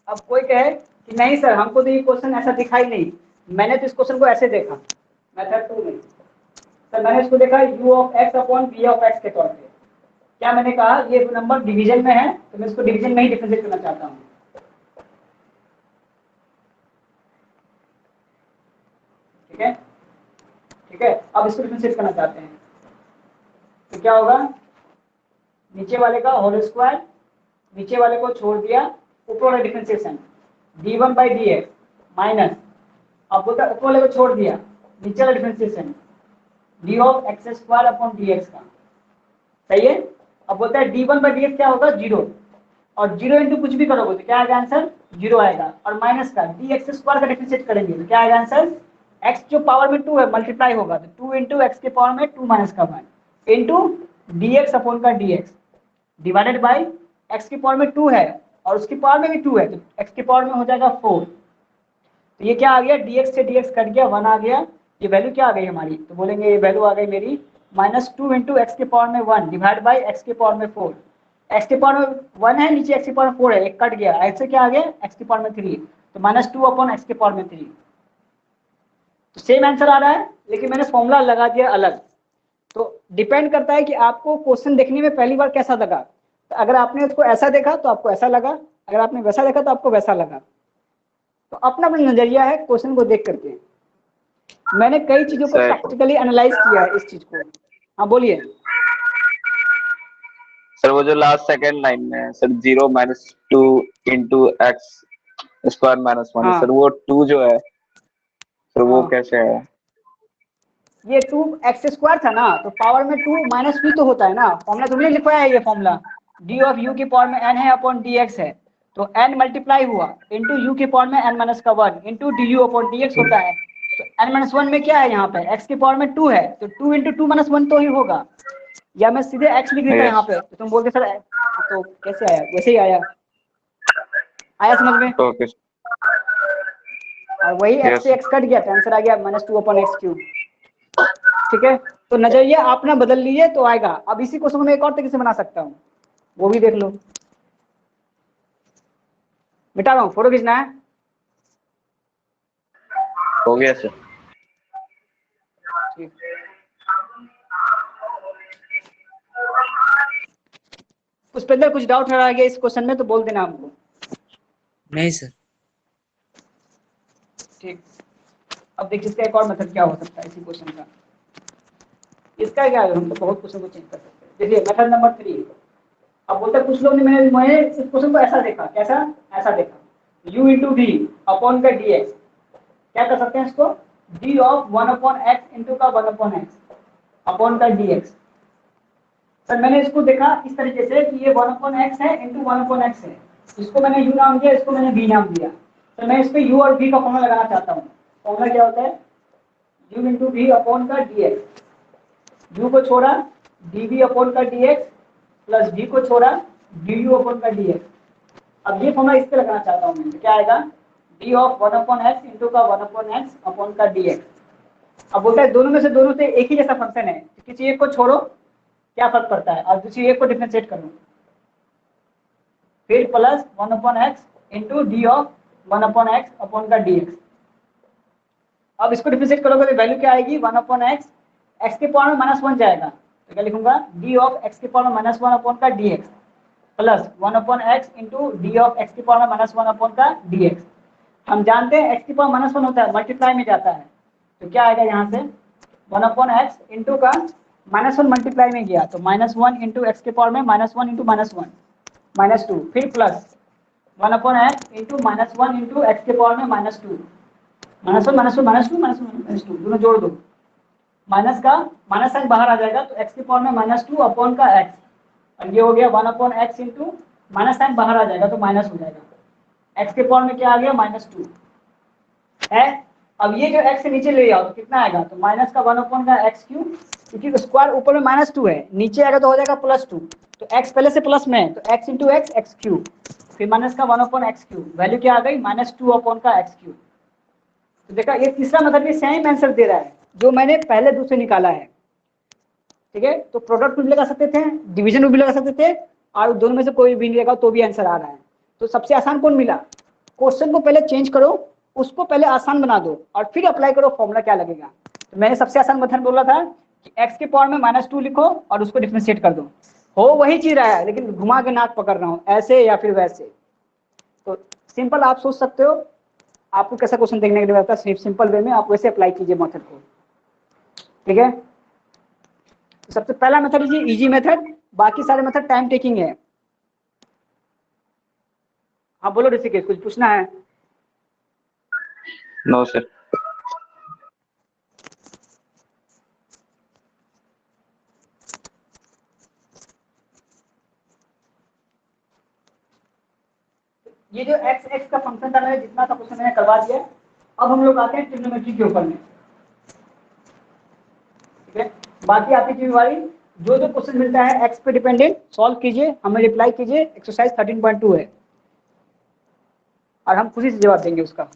अब कोई कहे कि नहीं सर हमको तो ये क्वेश्चन ऐसा दिखाई नहीं, मैंने तो इस क्वेश्चन को ऐसे देखा मेथड 2 में। सर मैंने इसको देखा u of x upon v of x के तौर पे। क्या मैंने कहा, ये नंबर डिवीजन में है तो मैं इसको डिवीजन में ही डिफरेंशिएट करना चाहता हूँ। ठीक है, ठीक है, अब इसको डिफरेंशिएट करना चाहते हैं तो क्या होगा, नीचे वाले का होल स्क्वायर, नीचे वाले को छोड़ दिया, ऊपर वाला डिफरेंशिएशन d1/dx माइनस, अब बोलता ऊपर वाले को छोड़ दिया, नीचे वाला differentiation D of x square upon d x का, सही है। अब बोलता है d1 बाई डी एक्स क्या होगा, 0, और 0 इंटू कुछ भी करोगे तो क्या आएगा आंसर, 0 आएगा, और माइनस का डी एक्स स्क्वायर का डिफरेंशिएट करेंगे तो क्या आएगा आंसर, x जो पावर में 2 है मल्टीप्लाई होगा तो 2 इंटू एक्स के पावर में 2 माइनस का 1 इंटू डी एक्स अपॉन का d x divided by x की पावर में 2 है और उसकी पावर में भी 2 है तो एक्स की पावर में हो जाएगा 4। तो ये क्या आ गया, dx से dx कट गया, 1 आ गया, ये वैल्यू क्या आ गई हमारी, तो बोलेंगे ये वैल्यू आ गई मेरी -2 इंटू एक्स के पावर में 1 डिवाइड बाई एक्स के पावर में 4। एक्स के पावर में 1 है, नीचे एक्स के पावर में 4 है, एक कट गया, ऐसे क्या आ गया एक्स के पावर में 3, तो -2 अपॉन एक्स के पावर में 3। तो सेम आंसर आ रहा है लेकिन मैंने फॉर्मूला लगा दिया अलग। तो डिपेंड करता है कि आपको क्वेश्चन देखने में पहली बार कैसा लगा। तो अगर आपने उसको ऐसा देखा तो आपको ऐसा लगा, अगर आपने वैसा देखा तो आपको वैसा लगा। तो अपना अपना नजरिया है क्वेश्चन को देख करके। मैंने कई चीजों को सर। प्रैक्टिकली एनालाइज किया है इस चीज को। हाँ बोलिए। सर वो जो लास्ट सेकंड लाइन में है सर 0 -2 इंटू एक्स स्क्वायर -1, हाँ सर वो 2 जो है सर वो हाँ, कैसे है? ये 2 एक्स स्क्वायर था ना, तो पावर में 2 माइनस भी तो होता है ना, फॉर्मूला तुमने लिखवाया है ये फॉर्मूला, डी ऑफ यू की पावर में n है अपॉन डी एक्स है, तो n मल्टीप्लाई हुआ इंटू यू की पावर में n माइनस का 1 into d you upon d x होता है। तो n माइनस 1 में क्या है, यहाँ पे x की पावर में 2 है तो 2 इंटू 2 माइनस 1 तो ही होगा, या मैं सीधे x लिख देता यहाँ यस पे, तो तुम बोलते सर तो कैसे आया, वैसे ही आया, आया समझ में। ओके और वही x यस से x कट गया तो आंसर आ गया -2 अपॉन एक्स क्यूब। ठीक है, तो नजरिया अपना बदल लीजिए तो आएगा। अब इसी क्वेश्चन को मैं एक और तरीके से बना सकता हूँ, वो भी देख लो। मिटा रहा हूँ, फोटो खींचना है। हो गया सर। ठीक। पुष्पेंद्र कुछ डाउट रह गया इस क्वेश्चन में तो बोल देना हमको। नहीं सर। ठीक, अब देखिए इसका एक और मेथड क्या हो सकता है इसी क्वेश्चन का। इसका क्या है, हम तो बहुत क्वेश्चन को चेंज कर सकते हैं। देखिए मेथड नंबर 3। अब बोलते कुछ लोग ने मैंने इस क्वेश्चन को ऐसा देखा, कैसा, ऐसा देखा u इंटू वी अपॉन का डी एक्स, क्या कर सकते हैं इसको, d of 1 upon x into का 1 अपॉन एक्स अपॉन का डी एक्स। सर मैंने इसको देखा इस तरीके से कि ये 1 अपॉन एक्स है इंटू 1 अपॉन एक्स है, इसको मैंने u नाम दिया, इसको मैंने v नाम दिया। तो मैं इस पे u और v का फॉर्मूला लगाना चाहता हूँ। फॉर्मूला क्या होता है, u इंटू वी अपॉन का डी एक्स, u को छोड़ा dv अपॉन का dx प्लस v को छोड़ा du अपॉन का dx। अब ये फॉर्मूला इस पे लगाना चाहता हूँ मैं, तो क्या आएगा, d of 1 upon x into का 1 अपॉन एक्स अपॉन का dx। अब बोलता है दोनों में से दोनों से एक ही जैसा फंक्शन है, तो किसी एक को छोड़ो क्या फर्क पड़ता है, और दूसरी एक को डिफरेंशिएट करो, फिर plus 1 upon x into D of 1 upon x upon का dx। अब इसको डिफरेंशिएट करोगे तो वैल्यू क्या आएगी, 1 अपॉन एक्स, एक्स के पावर में -1 जाएगा तो क्या लिखूंगा, d ऑफ एक्स के पावर में -1 अपॉन का dx plus 1 upon x into D of x के पावर में -1 अपॉन का dx। हम जानते हैं एक्स की पावर -1 होता है, मल्टीप्लाई में जाता है, तो क्या आएगा यहाँ से 1 अपॉन एक्स इंटू का -1 मल्टीप्लाई में गया तो -1 इंटू एक्स के पावर में -1 इंटू -1 -2, फिर plus 1 upon x into -1 into x के पावर में -2 -2 दोनों जोड़ दो, माइनस का माइनस साइन बाहर आ जाएगा तो x की पावर में -2 अपॉन का x, और ये हो गया 1 upon x into minus sine बाहर आ जाएगा तो माइनस हो जाएगा, x के पावर में क्या आ गया -2 है। अब ये जो x से नीचे ले आओ तो कितना आएगा, तो माइनस का 1 अपॉन का एक्स क्यूब, क्योंकि स्क्वायर ऊपर में -2 है, नीचे आएगा तो हो जाएगा +2, तो x पहले से प्लस में है तो x into x x cube, फिर माइनस का 1 अपॉन एक्स क्यूब, वैल्यू क्या आ गई -2 अपॉन का एक्स क्यूब। तो देखा ये तीसरा मेथड भी सेम आंसर दे रहा है जो मैंने पहले दूसरे निकाला है। ठीक है, तो प्रोडक्ट भी लगा सकते थे, डिवीजन भी लगा सकते थे, और दोनों में से कोई भी नहीं लगा तो भी आंसर आ रहा है। तो सबसे आसान कौन मिला, क्वेश्चन को पहले चेंज करो, उसको पहले आसान बना दो और फिर अप्लाई करो फॉर्मूला क्या लगेगा। तो मैंने सबसे आसान मेथड बोला था कि x के पावर में -2 लिखो और उसको डिफरेंशिएट कर दो, हो वही चीज रहा है लेकिन घुमा के नाक पकड़ रहा हूँ, ऐसे या फिर वैसे। तो सिंपल आप सोच सकते हो, आपको कैसा क्वेश्चन देखने के लिए मिलता है, सिंपल वे में आप वैसे अप्लाई कीजिए मेथड को। ठीक है, तो सबसे पहला मेथड इजी मेथड, बाकी सारे मेथड टाइम टेकिंग है। हाँ बोलो ऋषिकेश, कुछ पूछना है। No sir. ये जो एक्स एक्स का फंक्शन था मैंने जितना था क्वेश्चन मैंने करवा दिया। अब हम लोग आते हैं ट्रिग्नोमेट्री के ऊपर में, ठीक है। बाकी आपकी जिम्मेवारी जो जो क्वेश्चन मिलता है एक्स पे डिपेंडेंट सॉल्व कीजिए, हमें रिप्लाई कीजिए। एक्सरसाइज 13.2 है और हम खुशी से जवाब देंगे उसका।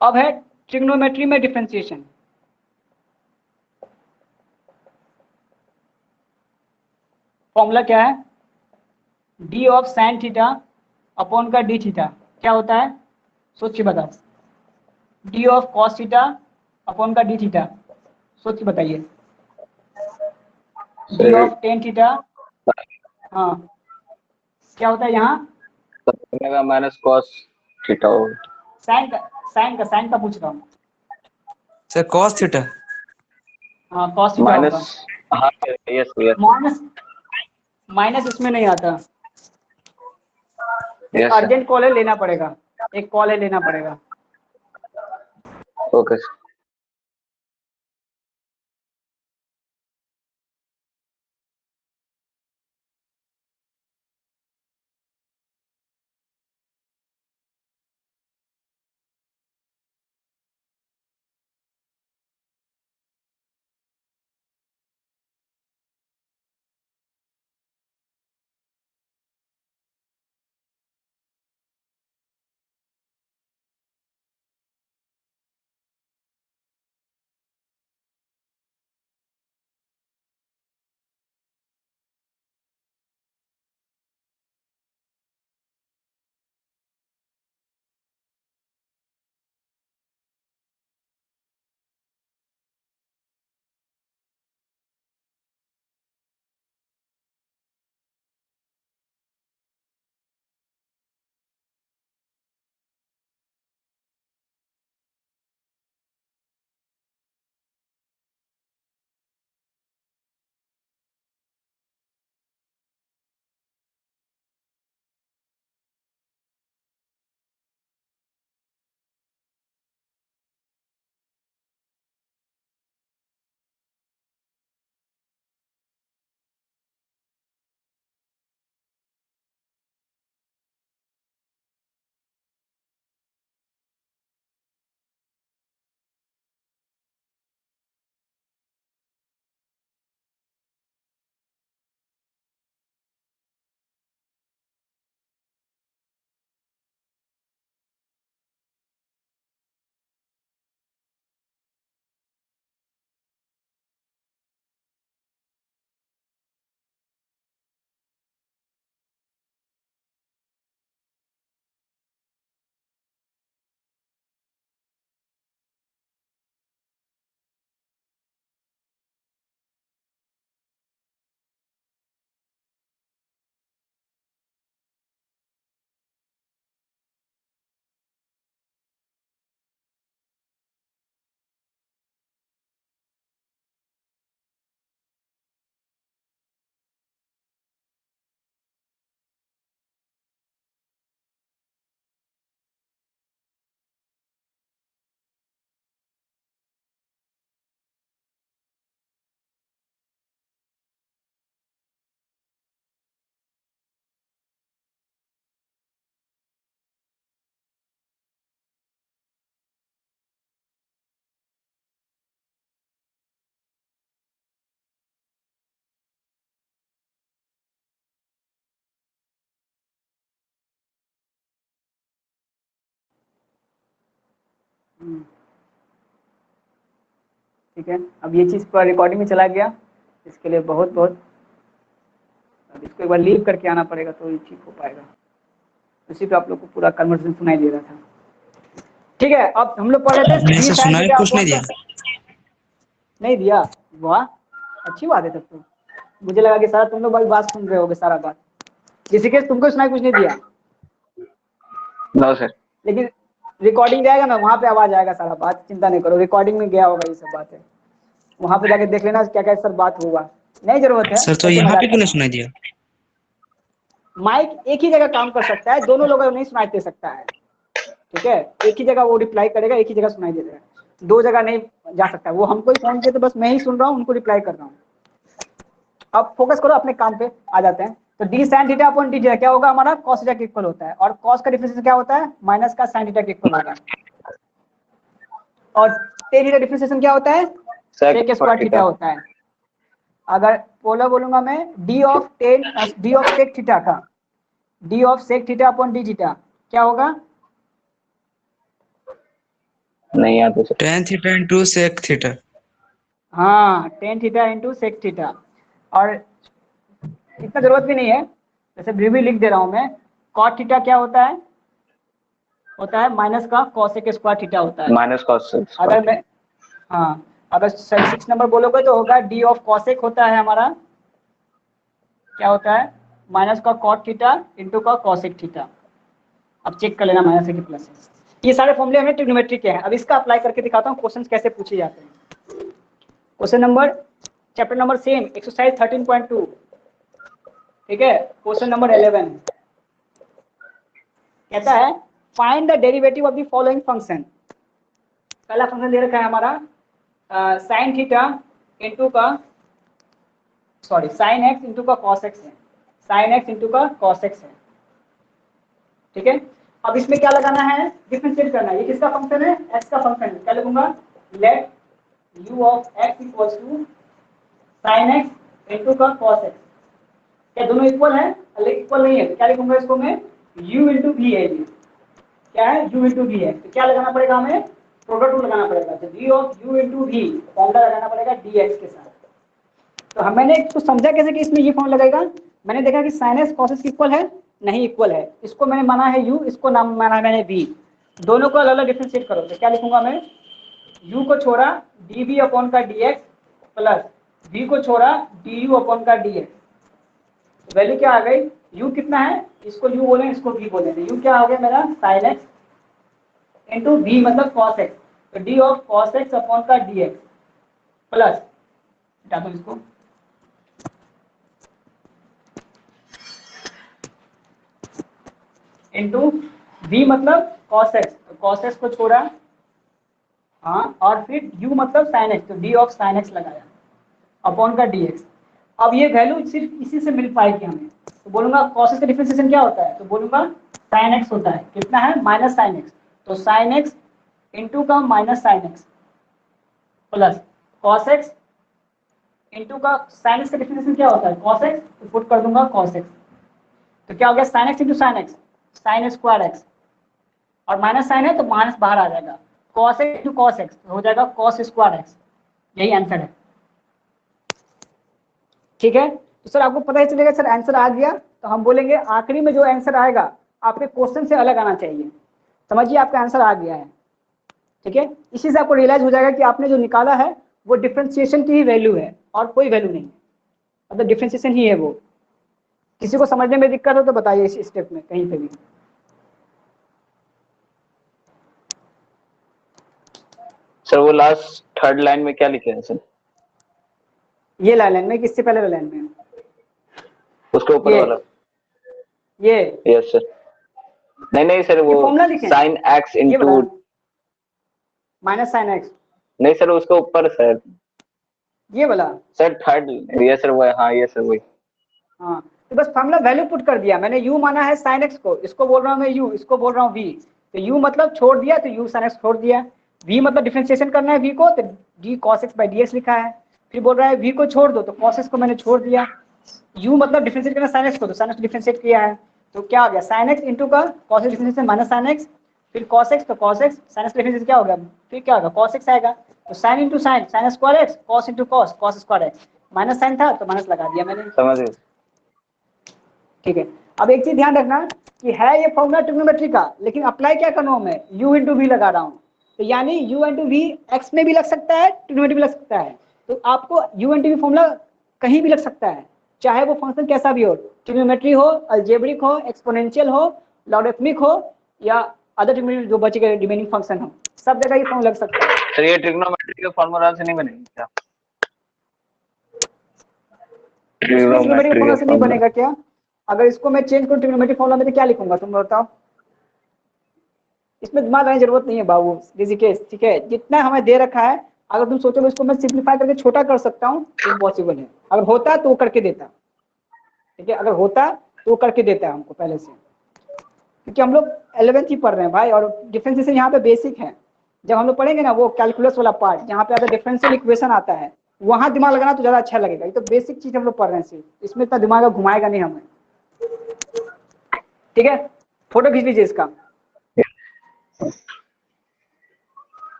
अब है ट्रिग्नोमेट्री में डिफरेंशिएशन। फॉर्मूला क्या है? D of sine theta upon का डी थीटा क्या होता है? सोच के बताओ। D of cos theta upon का डी थीटा, सोच के बताइए। डी ऑफ टेन थीटा, हाँ क्या होता है यहाँ? Minus cos theta. साइन का पूछ रहा हूँ। Sir cos theta. हाँ कॉस थीटा होगा। माइनस, हाँ यस यस माइनस, माइनस इसमें नहीं आता। एक यस अर्जेंट कॉल है, लेना पड़ेगा। एक कॉल है, लेना पड़ेगा। ओके ठीक है, अब ये चीज़ पर रिकॉर्डिंग में चला गया, इसके लिए बहुत बहुत। अब इसको एक बार लीव करके आना पड़ेगा तो ये ठीक हो पाएगा। उसी पे आप लोग को पूरा कन्वर्सेशन सुनाई दे रहा था। ठीक है, अब हम लोग पढ़ रहे थे नहीं डी सर, साइन सुनाई थीटा कुछ नहीं अपॉन दिया। नहीं दिया। वाह, अच्छी बात है तब तो। मुझे लगा कि सारा तुम लोग भाई बात सुन रहे होगे, सारा बात। ऋषिकेश तुमको सुनाई कुछ नहीं दिया? No sir. लेकिन रिकॉर्डिंग जाएगा ना, वहाँ पे आवाज आएगा सारा बात, चिंता नहीं करो। रिकॉर्डिंग में गया होगा ये सब बात है, वहाँ पे जाके देख लेना क्या क्या सर बात हुआ। नहीं जरूरत है, सर तो ऐसे यहाँ मजाक पे कर क्यों नहीं रहा हूँ। सुनाई दिया? माइक एक ही जगह काम कर सकता है, दोनों लोग नहीं सुनाई दे सकता है। ठीक है, एक ही जगह वो रिप्लाई करेगा, एक ही जगह सुनाई दे देगा, दो जगह नहीं जा सकता। वो हमको ही फोन किया तो बस मैं ही सुन रहा हूँ, उनको रिप्लाई कर रहा हूँ। अब फोकस करो अपने काम पे, आ जाते हैं। तो D sine theta upon D theta क्या होगा हमारा कॉस थीटा के इक्वल होता है, और कॉस का डिफरेंशिएशन क्या होता है माइनस का साइन थीटा के इक्वल होगा, और टेन थीटा डिफरेंशिएशन क्या होता है सेक स्क्वायर थीटा होता है। अगर पोलर बोलूंगा मैं डी ऑफ सेक थीटा का D of sec theta upon D theta क्या होगा, नहीं आता sir. tan theta into sec theta. हाँ tan theta into sec theta, और इतना जरूरत भी नहीं है, जैसे भी लिख दे रहा हूं मैं, कॉट थीटा क्या होता है माइनस का कॉसेक स्क्वायर थीटा होता है। Minus cos. अगर मैं अगर 6 नंबर बोलोगे तो होगा डी ऑफ कॉसेक होता है हमारा क्या होता है माइनस का कॉट थीटा इंटू का कॉसेक थीटा। अब चेक कर लेना माइनस की प्लस है। ये सारे फॉर्मूले हमें ट्रिग्नोमेट्री के हैं। अब इसका अप्लाई करके दिखाता हूँ क्वेश्चन कैसे पूछे जाते हैं। Question number chapter number same exercise 13.2, ठीक है। क्वेश्चन नंबर 11 कहता है find the derivative of the following function. पहला फंक्शन दे रखा है हमारा साइन थीटा इंटू का साइन एक्स इंटू का कॉस एक्स है, साइन एक्स इंटू का कॉस एक्स है, ठीक है। अब इसमें क्या लगाना है डिफरेंशिएट करना है। ये किसका फंक्शन है एक्स का फंक्शन है। क्या लिखूंगा let u of x equals to sine x into का कॉस एक्स। क्या दोनों इक्वल है इक्वल नहीं है, क्या लिखूंगा इसको मैं u इंटू वी है। ये क्या है u इंटू वी है, तो क्या लगाना पड़ेगा हमें प्रोडक्ट रूल लगाना पड़ेगा। तो d of u into v formula लगाना पड़ेगा dx के साथ। तो हम मैंने इसको समझा कैसे कि इसमें ये फॉर्मूला लगेगा। मैंने देखा कि sine x cos x equal है नहीं इक्वल है, इसको मैंने माना है u, इसको नाम माना है मैंने v। दोनों को अलग अलग डिफरेंशिएट करो तो क्या लिखूंगा मैं u को छोड़ा dv अपॉन का dx प्लस v को छोड़ा du अपॉन का dx। वैल्यू क्या आ गई u कितना है, इसको u बोले इसको v बोले, तो u क्या हो गया मेरा sin x इंटू v मतलब cos x, तो d of cos x upon का dx प्लस हटा दो इसको इंटू v मतलब cos x, तो cos x को छोड़ा और फिर u मतलब sin x, तो d ऑफ sin x लगाया अपॉन का dx। अब ये वैल्यू सिर्फ इसी से मिल पाएगी हमें, तो बोलूंगा cos x का डिफरेंशिएशन क्या होता है, तो बोलूंगा sin x होता है, कितना है माइनस sin x, तो sin x इंटू का minus sin x plus cos x into का sin x का डिफरेंशिएशन क्या होता है cos x, तो पुट कर दूंगा cos x, तो क्या हो गया sin x into sin x sin square x, और माइनस साइन है तो माइनस बाहर आ जाएगा, cos x into cos x हो जाएगा cos स्क्वायर x। यही आंसर है, ठीक है। तो सर आपको पता ही चलेगा सर आंसर आ गया, तो हम बोलेंगे आखिरी में जो आंसर आएगा आपके क्वेश्चन से अलग आना चाहिए। समझिए आपका आंसर आ गया है, ठीक है। इसी से आपको रियलाइज हो जाएगा कि आपने जो निकाला है वो डिफरेंशिएशन की ही वैल्यू है और कोई वैल्यू नहीं, मतलब डिफरेंशिएशन ही है वो। किसी को समझने में दिक्कत हो तो बताइए इस स्टेप में कहीं पे भी। सर वो लास्ट थर्ड लाइन में क्या लिखे हैं सर, ये लाइन में किससे पहले लाइन में उसके ऊपर वाला ये यस सर। नहीं सर वो sign x into minus sine x, नहीं सर उसके ऊपर सर ये वाला सर थर्ड ये सर वो हाँ ये सर वही। हाँ तो बस फॉर्मूला वैल्यू पुट कर दिया मैंने, u माना है साइन एक्स को, इसको बोल रहा हूँ मैं u, इसको बोल रहा हूँ v, तो u मतलब छोड़ दिया तो u साइन एक्स छोड़ दिया, v मतलब डिफरेंशिएशन करना है v को, तो d cos x by dx लिखा है। फिर बोल रहा है v को छोड़ दो, तो cos x को मैंने छोड़ दिया, u मतलब डिफरेंशिएट करना साइन एक्स को, तो साइन एक्स डिफरेंशिएट किया है, तो क्या हो गया साइन एक्स इंटू का cos x differentiation minus sine x, फिर cos x तो cos x sine x differentiation क्या हो गया, फिर क्या होगा cos x आएगा, तो sine into sine sine square x, cos into cos cos square x, minus sine था तो माइनस लगा दिया मैंने, समझ गए। ठीक है। अब एक चीज ध्यान रखना कि है ये फॉर्मूला ट्रिग्नोमेट्री का, लेकिन अप्लाई क्या करना हूं मैं u इंटू वी लगा रहा हूँ, तो यानी u इंटू वी एक्स में भी लग सकता है ट्रिग्नोमेट्री भी लग सकता है, तो आपको u इंटू वी फॉर्मूला कहीं भी लग सकता है, चाहे वो फंक्शन कैसा भी हो, ट्रिग्नोमेट्री हो, अलजेब्रिक हो, एक्सपोनेंशियल हो, लॉगरिथमिक हो, या अदर ट्रिग्नोमेट्री जो बचे गए रिमेनिंग फंक्शन हो, सब जगह ये फॉर्मूला लग सकता है। सर ये ट्रिग्नोमेट्री के फॉर्मूला से नहीं बनेगी क्या, ट्रिग्नोमेट्री के फॉर्मूला से नहीं बनेगा क्या, अगर इसको मैं चेंज करूं ट्रिग्नोमेट्री फॉर्मूला में तो क्या लिखूंगा तुम बताओ, इसमें दिमाग लगाने की जरूरत नहीं है बाबू ऋषिकेश, ठीक है। जितना हमें दे रखा है अगर तुम सोचोगे इसको मैं सिंप्लीफाई करके छोटा कर सकता हूँ, इम्पॉसिबल है, अगर होता तो वो करके देता। ठीक है, अगर होता तो वो करके देता है हमको पहले से, क्योंकि हम लोग 11th ही पढ़ रहे हैं भाई, और डिफरेंशिएशन यहाँ पे बेसिक है। जब हम लोग पढ़ेंगे ना वो कैलकुलस वाला पार्ट जहाँ पे अगर डिफरेंशियल इक्वेशन आता है, वहां दिमाग लगाना तो ज्यादा अच्छा लगेगा। ये तो बेसिक चीज हम लोग पढ़ रहे हैं, सिर्फ इसमें इतना दिमाग घुमाएगा नहीं हमें। ठीक है, फोटो खींच लीजिए इसका।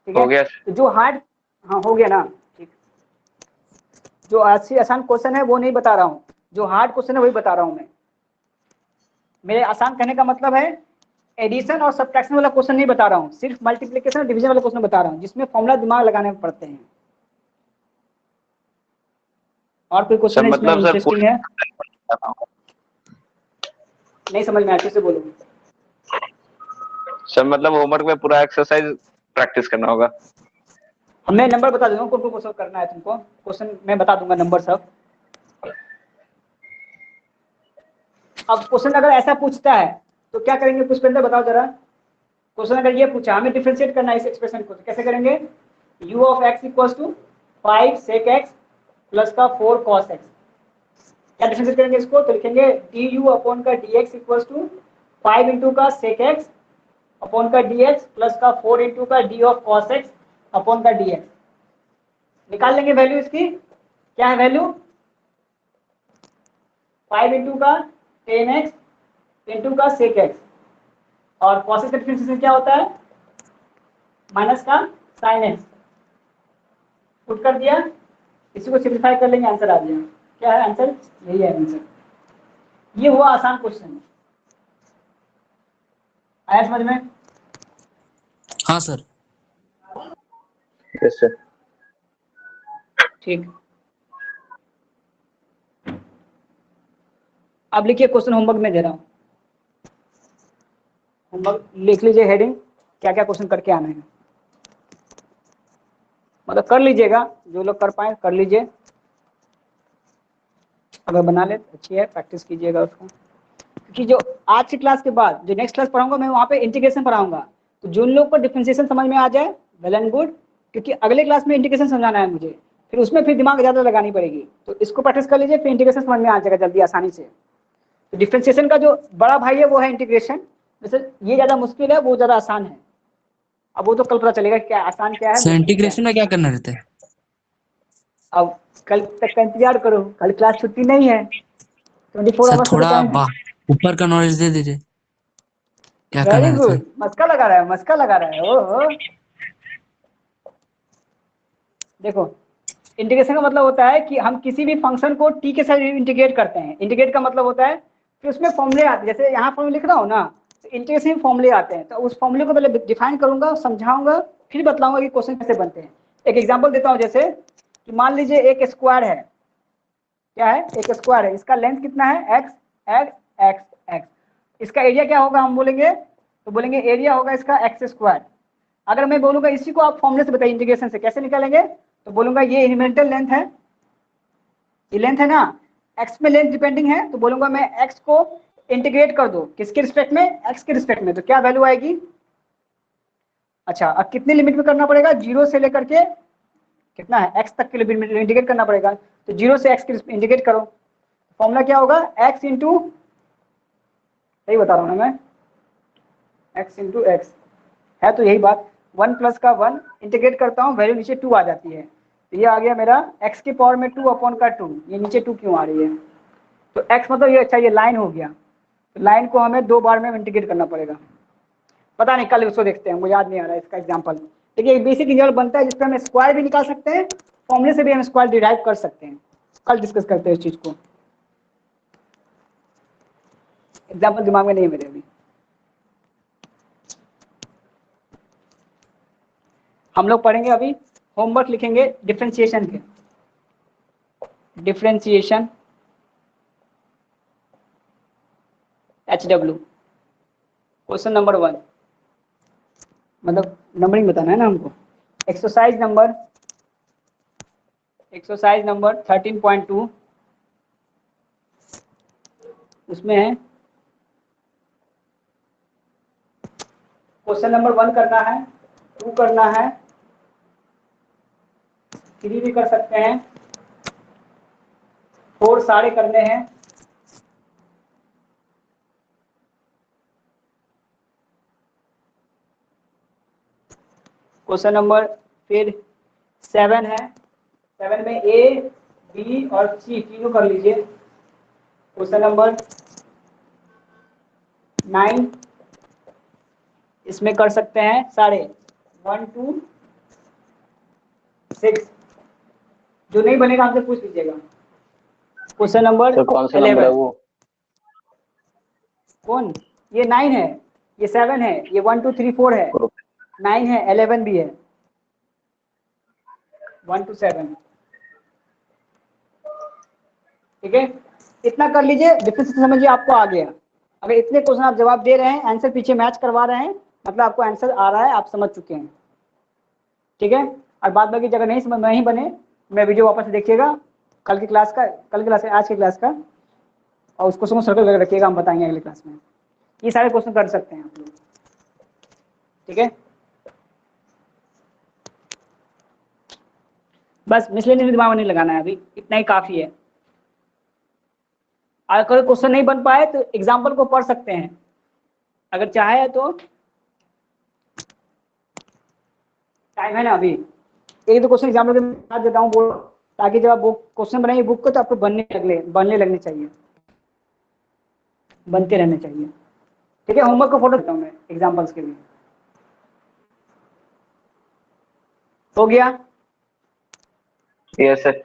ठीक हो है, गया। तो जो हार्ड, हाँ हो गया ना, ठीक। जो अच्छी आसान क्वेश्चन है वो नहीं बता रहा हूँ, जो हार्ड क्वेश्चन है वही बता रहा हूँ मैं। मेरे आसान कहने का मतलब है एडिशन और सब्ट्रैक्शन वाला क्वेश्चन नहीं बता रहा हूँ, सिर्फ मल्टीप्लिकेशन और डिवीजन वाला क्वेश्चन बता रहा हूँ, जिसमें फॉर्मूला दिमाग लगाने पड़ते हैं। और कोई सर क्वेश्चन इसमें मतलब सर इंटरेस्टिंग है? नहीं समझ में आया, फिर से बोलो। सर मतलब होमवर्क में पूरा एक्सरसाइज प्रैक्टिस करना होगा। मैं नंबर बता दूंगा कौन कौन क्वेश्चन करना है तुमको, क्वेश्चन मैं बता दूंगा नंबर सब। अब क्वेश्चन अगर ऐसा पूछता है तो क्या करेंगे, पुष्पेंद्र बताओ जरा। क्वेश्चन अगर ये पूछा हमें डिफरेंशिएट करना है इस एक्सप्रेशन को, तो कैसे करेंगे? u of x equals to 5 sec x plus का 4 cos x। क्या डिफरेंशिएट करेंगे इसको, तो लिखेंगे du अपॉन का dx इक्वल्स टू 5 इंटू का sec x अपॉन का dx प्लस का 4 इंटू का d of cos x upon का dx। निकाल लेंगे वैल्यू इसकी, क्या है वैल्यू? 5 इंटू का 10x इंटू का sec x, और cos x का डिफरेंशिएशन क्या होता है? माइनस का sin x। पुट कर दिया, इसी को सिंप्लीफाई कर लेंगे, आंसर आ गया। क्या है आंसर? यही है आंसर। ये हुआ आसान क्वेश्चन। आया समझ में? हाँ सर। Yes sir. ठीक, अब लिखिए क्वेश्चन होमवर्क में दे रहा हूँ। होमवर्क लिख लीजिए, हेडिंग क्या क्या क्वेश्चन करके आना है, मतलब कर लीजिएगा, जो लोग कर पाए कर लीजिए, अगर बना ले तो अच्छी है, प्रैक्टिस कीजिएगा उसको। क्योंकि जो आज की क्लास के बाद जो नेक्स्ट क्लास पढ़ाऊंगा मैं वहाँ पे इंटीग्रेशन पढ़ाऊंगा, तो जिन लोग को डिफरेंशिएशन समझ में आ जाए वेल एंड गुड, क्योंकि अगले क्लास में इंटीग्रेशन समझाना है मुझे, फिर उसमें फिर दिमाग ज़्यादा लगानी पड़ेगी। तो इसको प्रैक्टिस कर लीजिए, फिर इंटीग्रेशन समझ में आ जाएगा जल्दी आसानी से। तो डिफरेंशिएशन का जो बड़ा भाई है वो है इंटीग्रेशन, जैसे ये ज़्यादा मुश्किल है, वो ज़्यादा आसान है। अब वो तो कल पता चलेगा क्या आसान क्या है सर मुश्किल क्या है। इंटीग्रेशन में क्या करना रहता है? अब कल तक का इंतजार करो, कल क्लास छुट्टी नहीं है, 24 सर आवर्स का तो थोड़ा टाइम है। ऊपर का नॉलेज दे दीजिए, क्या करना वेरी रहता है? गुड, मस्का लगा रहा है, मस्का लगा रहा है। ओहो, देखो इंटीग्रेशन का मतलब होता है कि हम किसी भी फंक्शन को टी के साथ इंटीग्रेट करते हैं। इंटीग्रेट का मतलब होता है कि उसमें फॉर्मूले आते हैं, जैसे यहाँ फॉर्मूले लिख रहा हूँ ना, तो इंटीग्रेशन में फॉर्मूले आते हैं, तो उस फॉर्मूले को पहले डिफाइन करूंगा, समझाऊंगा, फिर बतलाऊंगा कि क्वेश्चन कैसे बनते हैं। एक एग्जाम्पल देता हूँ, जैसे कि मान लीजिए एक स्क्वायर है, क्या है? एक स्क्वायर है, इसका लेंथ कितना है? X x x x. इसका एरिया क्या होगा हम बोलेंगे, तो बोलेंगे एरिया होगा इसका एक्स स्क्वायर। अगर मैं बोलूंगा इसी को आप फॉर्मूले से बताइए इंटीग्रेशन से कैसे निकालेंगे, तो बोलूंगा ये इन्वेंटल लेंथ है, ये लेंथ है ना, एक्स में लेंथ डिपेंडिंग है, तो बोलूंगा मैं एक्स को इंटीग्रेट कर दो किसके रिस्पेक्ट में? एक्स के रिस्पेक्ट में, तो क्या वैल्यू आएगी? अच्छा, अब कितने लिमिट में करना पड़ेगा? जीरो से लेकर के कितना है एक्स तक के लिमिट में इंटीग्रेट करना पड़ेगा, तो जीरो से एक्स के इंटीग्रेट करो। फॉर्मूला क्या होगा? एक्स इंटू, सही बता रहा हूँ ना मैं, एक्स इंटू एक्स है, तो यही बात। 1 प्लस का 1 इंटीग्रेट करता हूँ, वैल्यू नीचे 2 आ जाती है, तो ये आ गया मेरा x की पावर में 2 अपॉन का 2। ये नीचे 2 क्यों आ रही है? तो x मतलब ये, अच्छा ये लाइन हो गया, तो लाइन को हमें 2 बार में इंटीग्रेट करना पड़ेगा। पता नहीं, कल उसको देखते हैं, मुझे याद नहीं आ रहा है इसका एग्जाम्पल। देखिए एक बेसिक एग्जाम्पल बनता है जिसपे हम स्क्वायर भी निकाल सकते हैं, फॉर्मूले से भी हम स्क्वायर डिराइव कर सकते हैं। कल डिस्कस करते हैं इस चीज को, एग्जाम्पल दिमाग में नहीं है मेरे अभी। हम लोग पढ़ेंगे अभी, होमवर्क लिखेंगे डिफरेंशिएशन के, डिफरेंशिएशन HW, क्वेश्चन नंबर 1, मतलब नंबरिंग बताना है ना हमको। एक्सरसाइज नंबर 13.2, उसमें है क्वेश्चन नंबर 1 करना है, 2 करना है, 3 भी कर सकते हैं, 4 सारे करने हैं। क्वेश्चन नंबर फिर 7 है। 7 में ए बी और सी तीनों कर लीजिए। क्वेश्चन नंबर 9 इसमें कर सकते हैं सारे 1 2 6। जो नहीं बनेगा हमसे पूछ लीजिएगा। क्वेश्चन नंबर तो कौन सा नंबर है 11। वो? कौन? ये 9 है, ये 7 है, ये 1 2 3 4 है, 9 है, 11 भी है, 1 to 7। ठीक है, इतना कर लीजिए, डिफरेंस समझिए, आपको आ गया। अगर इतने क्वेश्चन आप जवाब दे रहे हैं, आंसर पीछे मैच करवा रहे हैं, मतलब आपको आंसर आ रहा है, आप समझ चुके हैं। ठीक है, और बाद बाकी जगह नहीं समझ नहीं बने, मैं वीडियो वापस से देखिएगा कल की क्लास का, आज की क्लास का, और उसको समझ सर्कल करके रखिएगा, हम बताएंगे अगली क्लास में। ये सारे क्वेश्चन कर सकते हैं आप लोग। ठीक है, बस मिसलेनियस में दिमाग नहीं लगाना है, अभी इतना ही काफी है। अगर क्वेश्चन नहीं बन पाए तो एग्जाम्पल को पढ़ सकते हैं, अगर चाहे तो। टाइम है ना अभी, एक दो क्वेश्चन एग्जाम्पल के बता देता हूँ बोल, ताकि जब आप क्वेश्चन बनाइए बुक को तो आपको बनने लगने चाहिए, बनते रहने चाहिए। ठीक है, होमवर्क को फोटो देता हूँ मैं एग्जाम्पल्स के लिए। हो गया? Yes sir.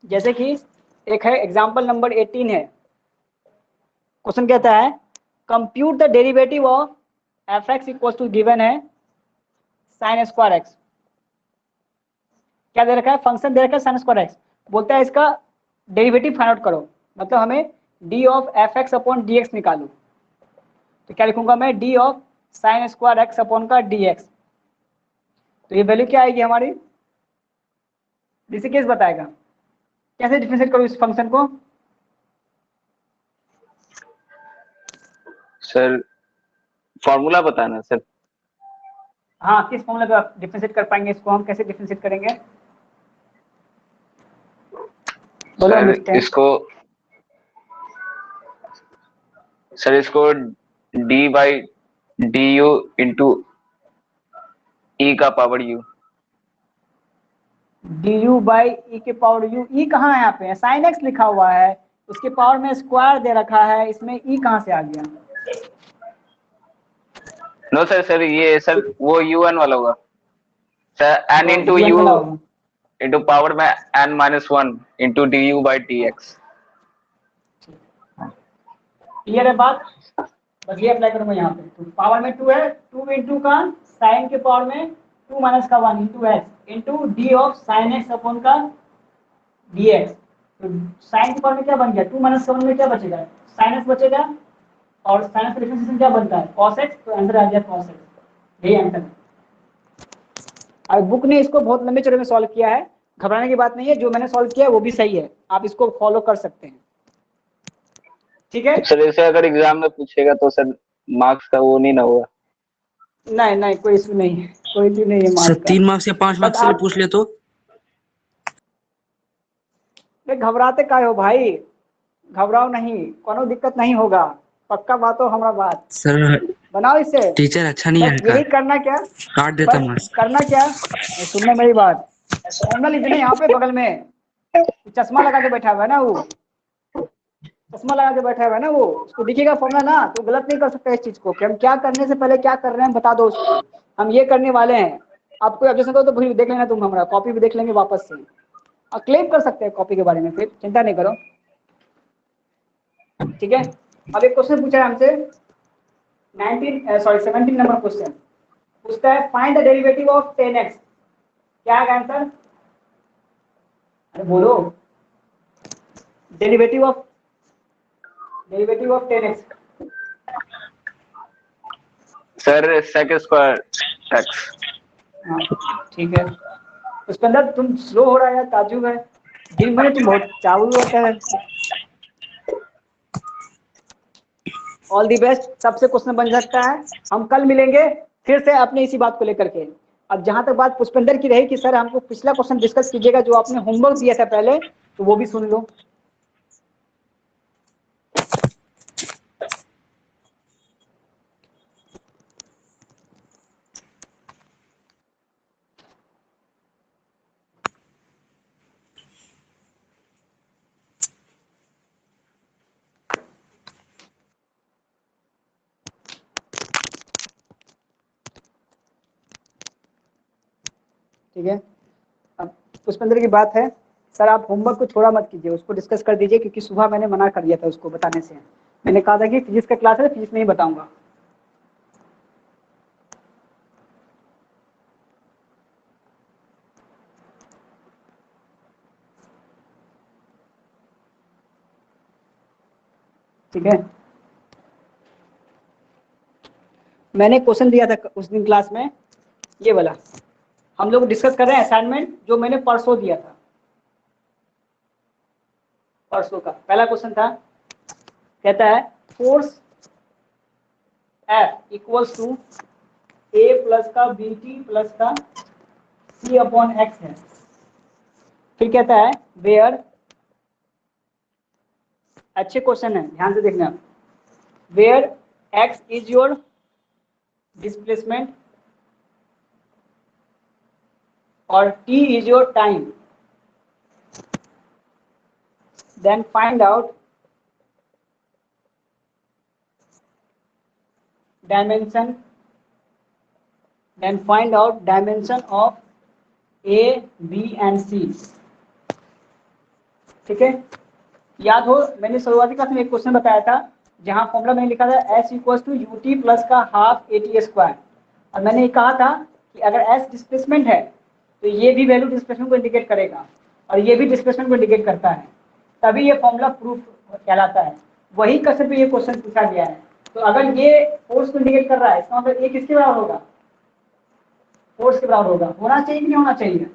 जैसे कि एक है एग्जाम्पल नंबर 18 है। क्वेश्चन कहता है compute the derivative of f x equal to given है साइन स्क्वायर एक्स। क्या दे रखा है? फंक्शन दे रखा है साइन स्क्वायर एक्स, बोलता है इसका डेरिवेटिव फाइंड आउट करो, मतलब हमें D of f x upon d x निकालो। तो क्या लिखूंगा मैं? D of sine square x upon का डी एक्स। तो ये वैल्यू क्या आएगी हमारी? ऋषिकेश बताएगा कैसे डिफरेंशिएट करो इस फंक्शन को। सर फॉर्मूला बताना सर। हाँ, किस फॉर्मूला पे आप डिफरेंशिएट कर पाएंगे इसको? हम कैसे डिफरेंशिएट करेंगे? बोलो सर मिस्टर। इसको D by D you into E का power U. D you by E के पावर यू। ई कहाँ है? यहाँ पे साइन एक्स लिखा हुआ है, उसके पावर में स्क्वायर दे रखा है, इसमें ई कहाँ से आ गया? नो सर ये सर वो यू एन वाला होगा sir, n into UN u वाला होगा। इंटू पावर में n minus one into d you by d x. Clear है बात? बस ये अप्लाई करूंगा यहाँ पे। तो पावर में 2 है, 2 इंटू का साइन के पावर में 2 माइनस का 1 into x into D of sine x upon का डी एक्स। तो साइन के पावर में क्या बन गया? 2 माइनस 7 में क्या बचेगा? साइन एक्स बचेगा, और साइन एक्स का डिफरेंशिएशन क्या बनता है? Cos x. तो आंसर आ गया कॉस एक्स, यही आंसर है। अब बुक ने इसको बहुत लंबे चौड़े में सॉल्व किया है, घबराने की बात नहीं है, जो मैंने सॉल्व किया है वो भी सही है, आप इसको फॉलो कर सकते हैं। ठीक है, सर ऐसे अगर एग्जाम में पूछेगा तो सर मार्क्स का वो नहीं ना होगा? नहीं नहीं कोई इशू नहीं है, कोई इशू नहीं है सर मार्क्स का। 3 मार्क्स या 5 बस मार्क्स से भी आप पूछ ले तो? घबराते काहे हो भाई? घबराओ नहीं, कोनो दिक्कत नहीं होगा, पक्का बात हो हमारा बात। सर बनाओ इसे। टीचर अच्छा नहीं बस है यही करना क्या, काट देता बस मार्क्स। करना क्या, सुनना मेरी बात। फॉर्मूला लिख देना यहाँ पे बगल में, चश्मा लगा के बैठा हुआ है ना वो, चश्मा लगा के बैठा हुआ है ना वो, उसको दिखेगा फॉर्मूला ना, तो गलत नहीं कर सकता इस चीज को कि हम क्या करने से पहले क्या कर रहे हैं बता दो उसको, हम ये करने वाले हैं। आप कोई ऑब्जेक्शन करो तो फिर देख लेना, तुम हमारा कॉपी भी देख लेंगे वापस से, और क्लेम कर सकते हैं कॉपी के बारे में, फिर चिंता नहीं करो। ठीक है, अब एक क्वेश्चन पूछा है हमसे 17 नंबर क्वेश्चन पूछता है find the derivative of 10x। क्या है आंसर? अरे बोलो, derivative of 10x। Sir sec square x. हाँ ठीक है, उसके अंदर तुम स्लो हो रहा है, ताजुब है, दिन भर तुम बहुत चावल होता है। ऑल दी बेस्ट, सबसे क्वेश्चन बन सकता है। हम कल मिलेंगे फिर से अपने इसी बात को लेकर के। अब जहां तक बात पुष्पेंद्र की रही कि सर हमको पिछला क्वेश्चन डिस्कस कीजिएगा जो आपने होमवर्क दिया था पहले, तो वो भी सुन लो। ठीक है, अब पुष्पेंद्र की बात है, सर आप होमवर्क को छोड़ा मत कीजिए, उसको डिस्कस कर दीजिए, क्योंकि सुबह मैंने मना कर दिया था उसको बताने से। मैंने कहा था कि फिजिक्स का क्लास है, फिजिक्स में ही बताऊंगा। ठीक है, मैंने क्वेश्चन दिया था उस दिन क्लास में, ये वाला हम लोग डिस्कस कर रहे हैं असाइनमेंट जो मैंने परसों दिया था। परसों का पहला क्वेश्चन था, कहता है force F equals to A plus का BT प्लस का C अपॉन X है। फिर कहता है वेयर, अच्छे क्वेश्चन है ध्यान से देखना, where X is your displacement और T is your time, then find out dimension, of A, B and C। ठीक है, याद हो मैंने शुरुआती क्लास में एक क्वेश्चन बताया था जहां फॉर्मूला मैंने लिखा था S equals to UT plus का हाफ AT स्क्वायर, और मैंने ये कहा था कि अगर S डिस्प्लेसमेंट है तो ये भी वैल्यू डिस्प्लेसमेंट को इंडिकेट करेगा और ये भी डिस्प्लेसमेंट को इंडिकेट करता है, तभी ये फॉर्मूला प्रूफ कहलाता है। वही क्वेश्चन पे ये क्वेश्चन पूछा गया है। तो अगर ये फोर्स को इंडिकेट कर रहा है, इसका मतलब ये किसके बराबर होगा, फोर्स के बराबर होगा, होना चाहिए कि नहीं होना चाहिए?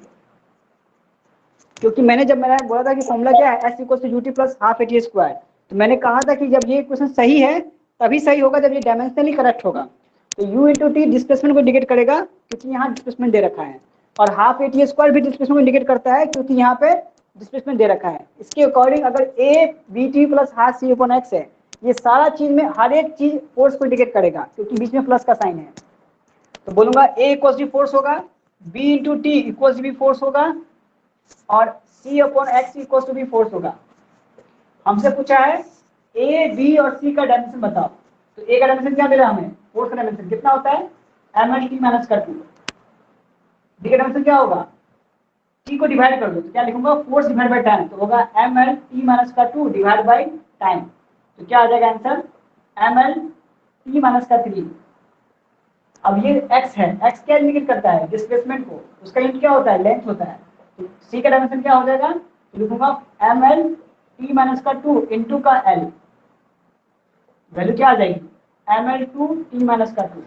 क्योंकि मैंने बोला था कि फॉर्मूला क्या है, S equals to UT plus half AT square, तो मैंने कहा था कि जब ये क्वेश्चन सही है तभी सही होगा जब ये डायमेंशनली करेक्ट होगा। तो U इंटू टी डिस्प्लेसमेंट को इंडिकेट करेगा क्योंकि यहाँ डिस्प्लेसमेंट दे रखा है, और हाफ AT स्क्वायर भी डिस्प्लेसमेंट को इंडिकेट करता है क्योंकि यहाँ पे डिस्प्लेसमेंट दे रखा है। इसके अकॉर्डिंग अगर A BT plus half C upon X है, ये सारा चीज में हर एक चीज फोर्स को इंडिकेट करेगा क्योंकि बीच में प्लस का साइन है। तो बोलूंगा A इक्वल्स टू फोर्स होगा, B into t equals to भी फोर्स होगा, और C upon X equals to भी फोर्स होगा। हमसे पूछा है A, B और C का डायमेंशन बताओ, तो A का डायमेंशन क्या मिला हमें, फोर्स का डायमेंशन कितना होता है ml माइनस का 2। B का डायमेंशन क्या होगा, T को डिवाइड कर दो तो क्या लिखूंगा, फोर्स डिवाइड बाय टाइम, तो होगा ml t माइनस का 2 डिवाइड बाय टाइम। तो क्या आ जाएगा आंसर, ml t माइनस का 3। अब ये x है, x क्या इंडिकेट करता है, डिस्प्लेसमेंट को, उसका यूनिट क्या होता है, लेंथ होता है। तो c का डायमेंशन क्या हो जाएगा, तो लिखूंगा ml t माइनस का 2 इंटू का l, वैल्यू क्या आ जाएगी ml2 t माइनस का 2।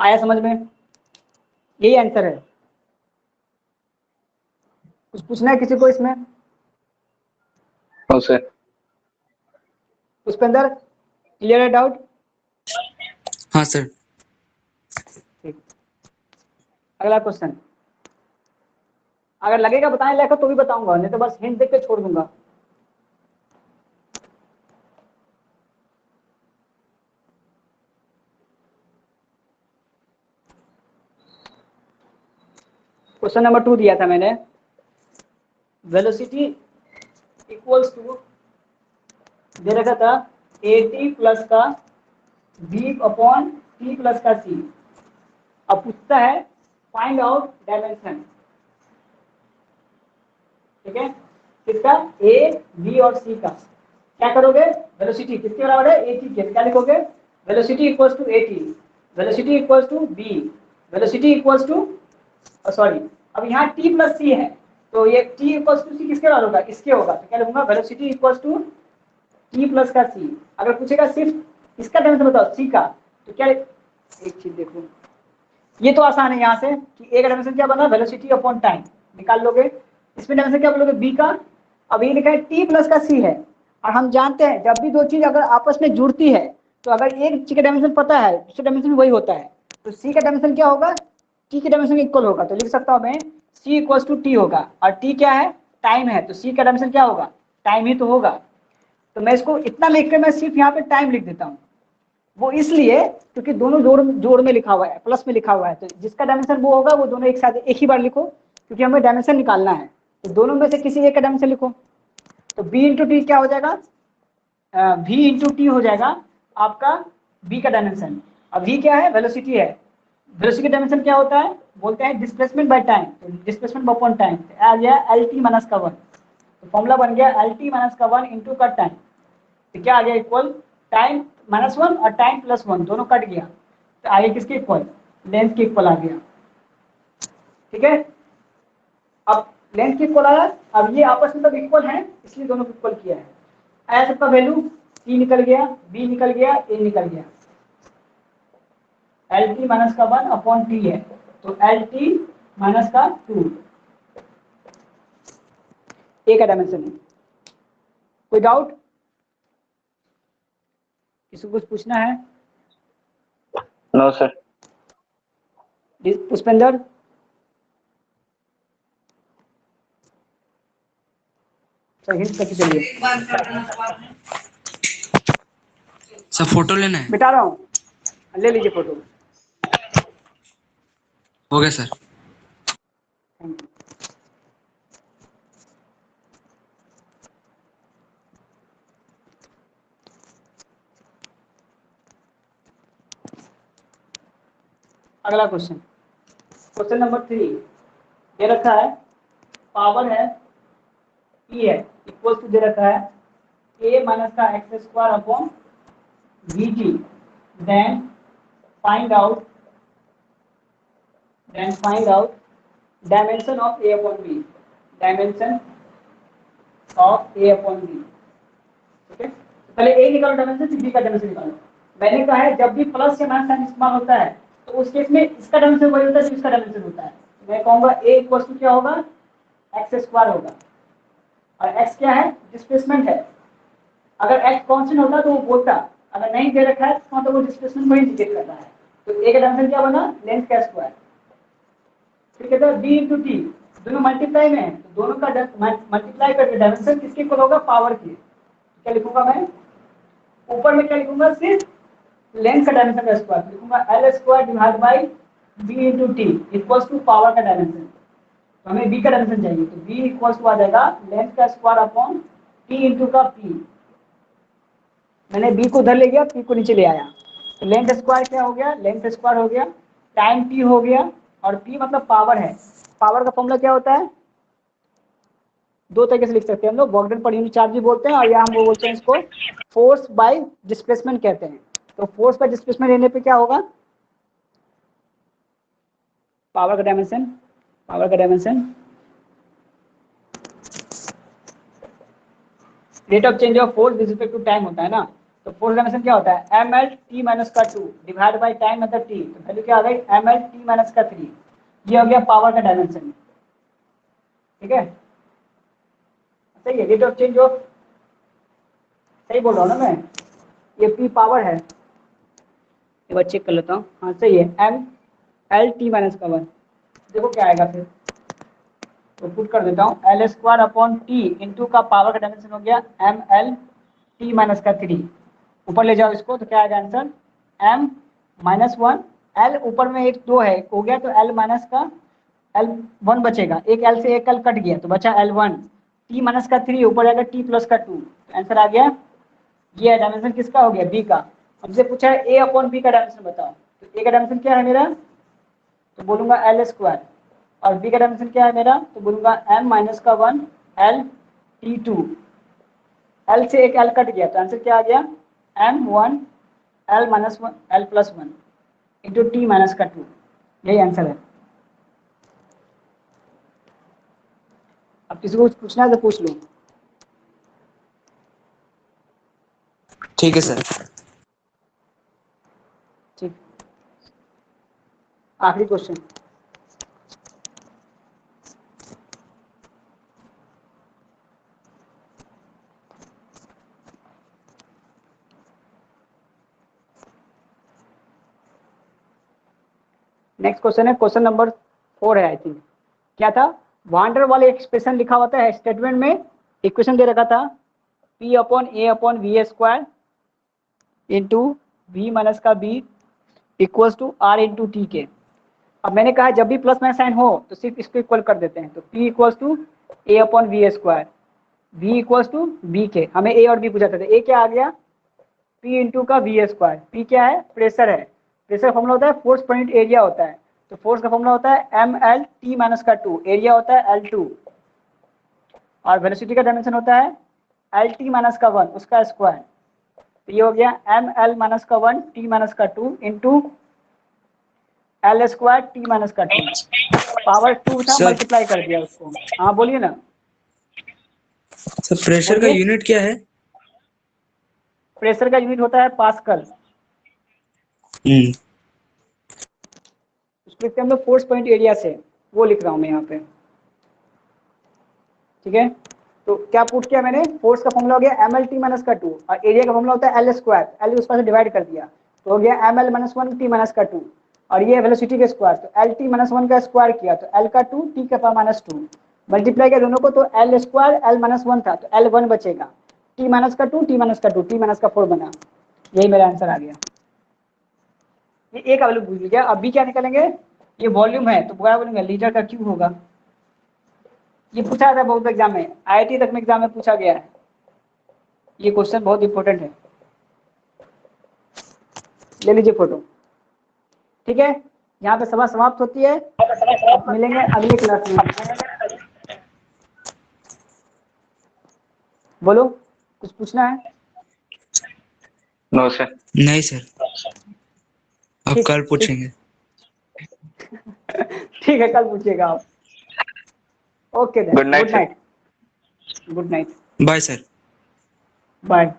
आया समझ में, यही आंसर है। कुछ पूछना है किसी को इसमें? No sir. पुष्पेंद्र क्लियर है डाउट? हाँ सर। ठीक, अगला क्वेश्चन, अगर लगेगा बताने लायक तो भी बताऊंगा, नहीं तो बस हिंट देख के छोड़ दूंगा। क्वेश्चन नंबर 2 दिया था मैंने, वेलोसिटी इक्वल्स टू दे रखा था AT प्लस का B अपॉन T प्लस का C। अब पूछता है फाइंड आउट डायमेंशन, ठीक है, किसका, A, B और C का। क्या करोगे, वेलोसिटी किसके बराबर है, AT के, क्या लिखोगे, velocity equals to AT, velocity equals to B, velocity equals to sorry, अब यहाँ T प्लस C है तो ये T इक्वल्स टू C किसके बराबर होगा, इसके होगा, तो क्या लिखूंगा, velocity equals to T plus का C। अगर पूछेगा सिर्फ इसका डायमेंशन बताओ C का, तो क्या, एक चीज देखो, ये तो आसान है यहाँ से कि A का डायमेंशन क्या बना, वेलोसिटी अपॉन टाइम, निकाल लोगे। इसमें डायमेंशन क्या बोलोगे बी का। अब ये लिखा है टी प्लस का सी है, और हम जानते हैं जब भी दो चीज अगर आपस में जुड़ती है तो अगर एक चीज का डायमेंशन पता है दूसरे डायमेंशन वही होता है, तो सी का डायमेंशन क्या होगा, टी के डायमेंशन इक्वल होगा। तो लिख सकता हूं मैं सी इक्वल टू टी होगा, और टी क्या है, टाइम है, तो सी का डायमेंशन क्या होगा, टाइम ही तो होगा। तो मैं इसको इतना लिखकर मैं सिर्फ यहाँ पे टाइम लिख देता हूँ, वो इसलिए क्योंकि दोनों जोड़ जोड़ में लिखा हुआ है, प्लस में लिखा हुआ है, तो जिसका डायमेंशन वो होगा वो दोनों एक साथ एक ही बार लिखो, क्योंकि हमें डायमेंशन निकालना है, तो दोनों में से किसी एक का डायमेंशन लिखो। तो बी इंटू टी क्या हो जाएगा, वी इंटू टी हो जाएगा आपका बी का डायमेंशन। अब वी क्या है, वेलोसिटी है, वेलोसिटी का डायमेंशन क्या होता है, बोलते हैं डिस्प्लेसमेंट बाय टाइम, तो डिस्प्लेसमेंट अपॉन टाइम आ गया एल टी माइनस का 1, तो फॉर्मूला बन गया एल टी माइनस का 1 इंटू का टाइम, तो क्या आ गया इक्वल टाइम -1 और टाइम +1 दोनों कट गया, तो आगे किसके इक्वल, लेंथ के इक्वल आ गया। ठीक है, अब लेंथ के इक्वल आया, अब ये आपस में सब इक्वल है इसलिए दोनों को इक्वल किया है। आया सबका वैल्यू, सी निकल गया, बी निकल गया, ए निकल गया, एल टी माइनस का 1 अपॉन टी है, तो एल टी माइनस का 2 ए का डायमेंशन है। कोई डाउट, किसी को कुछ पूछना है? No sir. Pushpendra, sir hint करके चलिए। सर फोटो लेना है। बिठा रहा हूँ, ले लीजिए फोटो। हो गया सर। Thank you. अगला क्वेश्चन, क्वेश्चन नंबर 3 दे रखा है, पावर है ई है, इक्वल टू दे रखा है ए माइनस का x square upon v t, then find out dimension of a upon b, dimension of a upon b. ठीक है, पहले ए निकालो डायमेंशन, फिर बी का डायमेंशन निकालो। मैंने कहा है जब भी प्लस या माइनस साइन इस्तेमाल होता है तो उस केस में इसका डायमेंशन वही होता है जो इसका डायमेंशन होता है। मैं कहूंगा ए इक्वल टू क्या होगा, एक्स स्क्वायर होगा, और एक्स क्या है, डिस्प्लेसमेंट है। अगर एक्स कांस्टेंट होता तो वो बोलता, अगर नहीं दे रखा है तो वो डिस्प्लेसमेंट को इंडिकेट कर रहा है, तो ए का डायमेंशन क्या बना, लेंथ का स्क्वायर। ठीक है, तो बी इंटू टी दोनों मल्टीप्लाई में है, तो दोनों का मल्टीप्लाई करके डायमेंशन किसके इक्वल होगा, पावर के। क्या लिखूंगा मैं, ऊपर में क्या लिखूंगा, सिर्फ लेंथ का डायमेंशन का स्क्वायर लिखूंगा, l square divide by b into t equals to power का डायमेंशन। तो हमें बी का डायमेंशन चाहिए, तो बी इक्वल्स टू आ जाएगा लेंथ का स्क्वायर अपॉन टी इंटू का पी। मैंने बी को उधर ले गया, पी को नीचे ले आया, तो लेंथ स्क्वायर क्या हो गया, लेंथ स्क्वायर हो गया, टाइम टी हो गया, और पी मतलब पावर है। पावर का फॉर्मूला क्या होता है, दो तरीके से लिख सकते हैं हम लोग, work done per unit charge भी बोलते हैं, और या हम वो बोलते हैं इसको फोर्स बाय डिस्प्लेसमेंट कहते हैं। तो फोर्स बाय डिस्प्लेसमेंट लेने पे क्या होगा, पावर का dimension, rate of change of force with respect to time होता है ना, तो फोर्स डायमेंशन क्या होता है, एम एल टी माइनस का 2 डिवाइड बाई टाइम मतलब टी, तो वैल्यू क्या आ गई, एम एल टी माइनस का 3, ये हो गया पावर का डायमेंशन। ठीक है, सही है, रेट ऑफ चेंज ऑफ, सही बोल रहा हूँ ना मैं, ये पी पावर है, एक बार चेक कर लेता हूँ, हाँ सही है, एम एल टी माइनस का 1, देखो क्या आएगा फिर, तो पुट कर देता हूँ L square upon T into का पावर का डायमेंशन हो गया एम एल टी माइनस का 3, ऊपर ले जाओ इसको तो क्या आएगा आंसर, एम -1, एल ऊपर में एक 2 है, एक हो गया, तो एल माइनस का एल 1 बचेगा, एक एल से एक एल कट गया तो बचा L1, टी माइनस का 3 ऊपर जाएगा टी प्लस का 2, आंसर आ गया। ये डायमेंशन किसका हो गया, बी का। हमसे पूछा है ए अपॉन बी का डायमेंशन बताओ, तो ए का डायमेंशन क्या है मेरा, तो बोलूंगा एल स्क्वायर, और बी का डायमेंशन क्या है मेरा, तो बोलूंगा एम माइनस का 1 एल टी 2, एल से एक एल कट गया तो आंसर क्या आ गया, m1 L minus 1 L plus 1 into T minus का 2, यही आंसर है। अब किसी को कुछ पूछना है तो पूछ लो। ठीक है सर। ठीक, आखिरी क्वेश्चन, नेक्स्ट क्वेश्चन है, क्वेश्चन नंबर 4 है आई थिंक। क्या था, वांडर वाले एक्सप्रेशन लिखा होता है स्टेटमेंट में, इक्वेशन दे रखा था P upon A upon we square into V minus का B equals to R into T के। अब मैंने कहा जब भी प्लस माइनस साइन हो तो सिर्फ इसको इक्वल कर देते हैं, तो P equals to A upon we square, V equals to b के। हमें A और B पूछा था, A क्या आ गया, P इंटू का वी स्क्वायर। P क्या है, प्रेशर है, प्रेशर फॉर्मूला होता है फोर्स पॉइंट एरिया होता है, तो फोर्स का फॉर्मूला होता है ml t माइनस का 2, एरिया होता है L2, और वेलोसिटी का डायमेंशन होता है LT माइनस का 1 उसका स्क्वायर। तो ये हो गया ml माइनस का 1 t माइनस का 2 into L square t minus का 2, पावर 2 था, सर। मल्टीप्लाई कर दिया उसको। हाँ बोलिए ना। सर प्रेशर का बोलिए। यूनिट क्या है? प्रेशर का यूनिट होता है पास्कल। उसको लिखते हैं हम लोग फोर्स पॉइंट एरिया से, वो लिख रहा हूँ मैं यहाँ पे, ठीक है। तो क्या पुट किया मैंने, फोर्स का फॉर्मूला हो गया ml t माइनस का 2 और एरिया का फॉर्मूला होता है L स्क्वायर, L उसका से डिवाइड कर दिया तो हो गया ml माइनस 1 t माइनस का 2, और ये वेलोसिटी का स्क्वायर, तो LT माइनस 1 का स्क्वायर किया तो L का 2 t का पावर माइनस 2, मल्टीप्लाई किया दोनों को तो L स्क्वायर L माइनस 1 था तो L 1 बचेगा, t माइनस का 2 t माइनस का 2 t माइनस का 4 बना। यही मेरा आंसर आ गया। ये एक वैल्यू भूल गया। अभी क्या निकलेंगे, ये वॉल्यूम है तो क्या बोलेंगे, लीटर का क्यूब होगा। ये पूछा था बहुत एग्जाम में, IIT तक में एग्जाम में पूछा गया है, ये क्वेश्चन बहुत इंपॉर्टेंट है। ले लीजिए फोटो, ठीक है। यहाँ पे सभा समाप्त होती है, अब मिलेंगे अगले क्लास में। बोलो, कुछ पूछना है? No sir. नहीं सर, अब ठीक कल ठीक पूछेंगे। ठीक है, कल पूछिएगा आप। Okay then, good night good sir. Night. Good night, bye sir. Bye.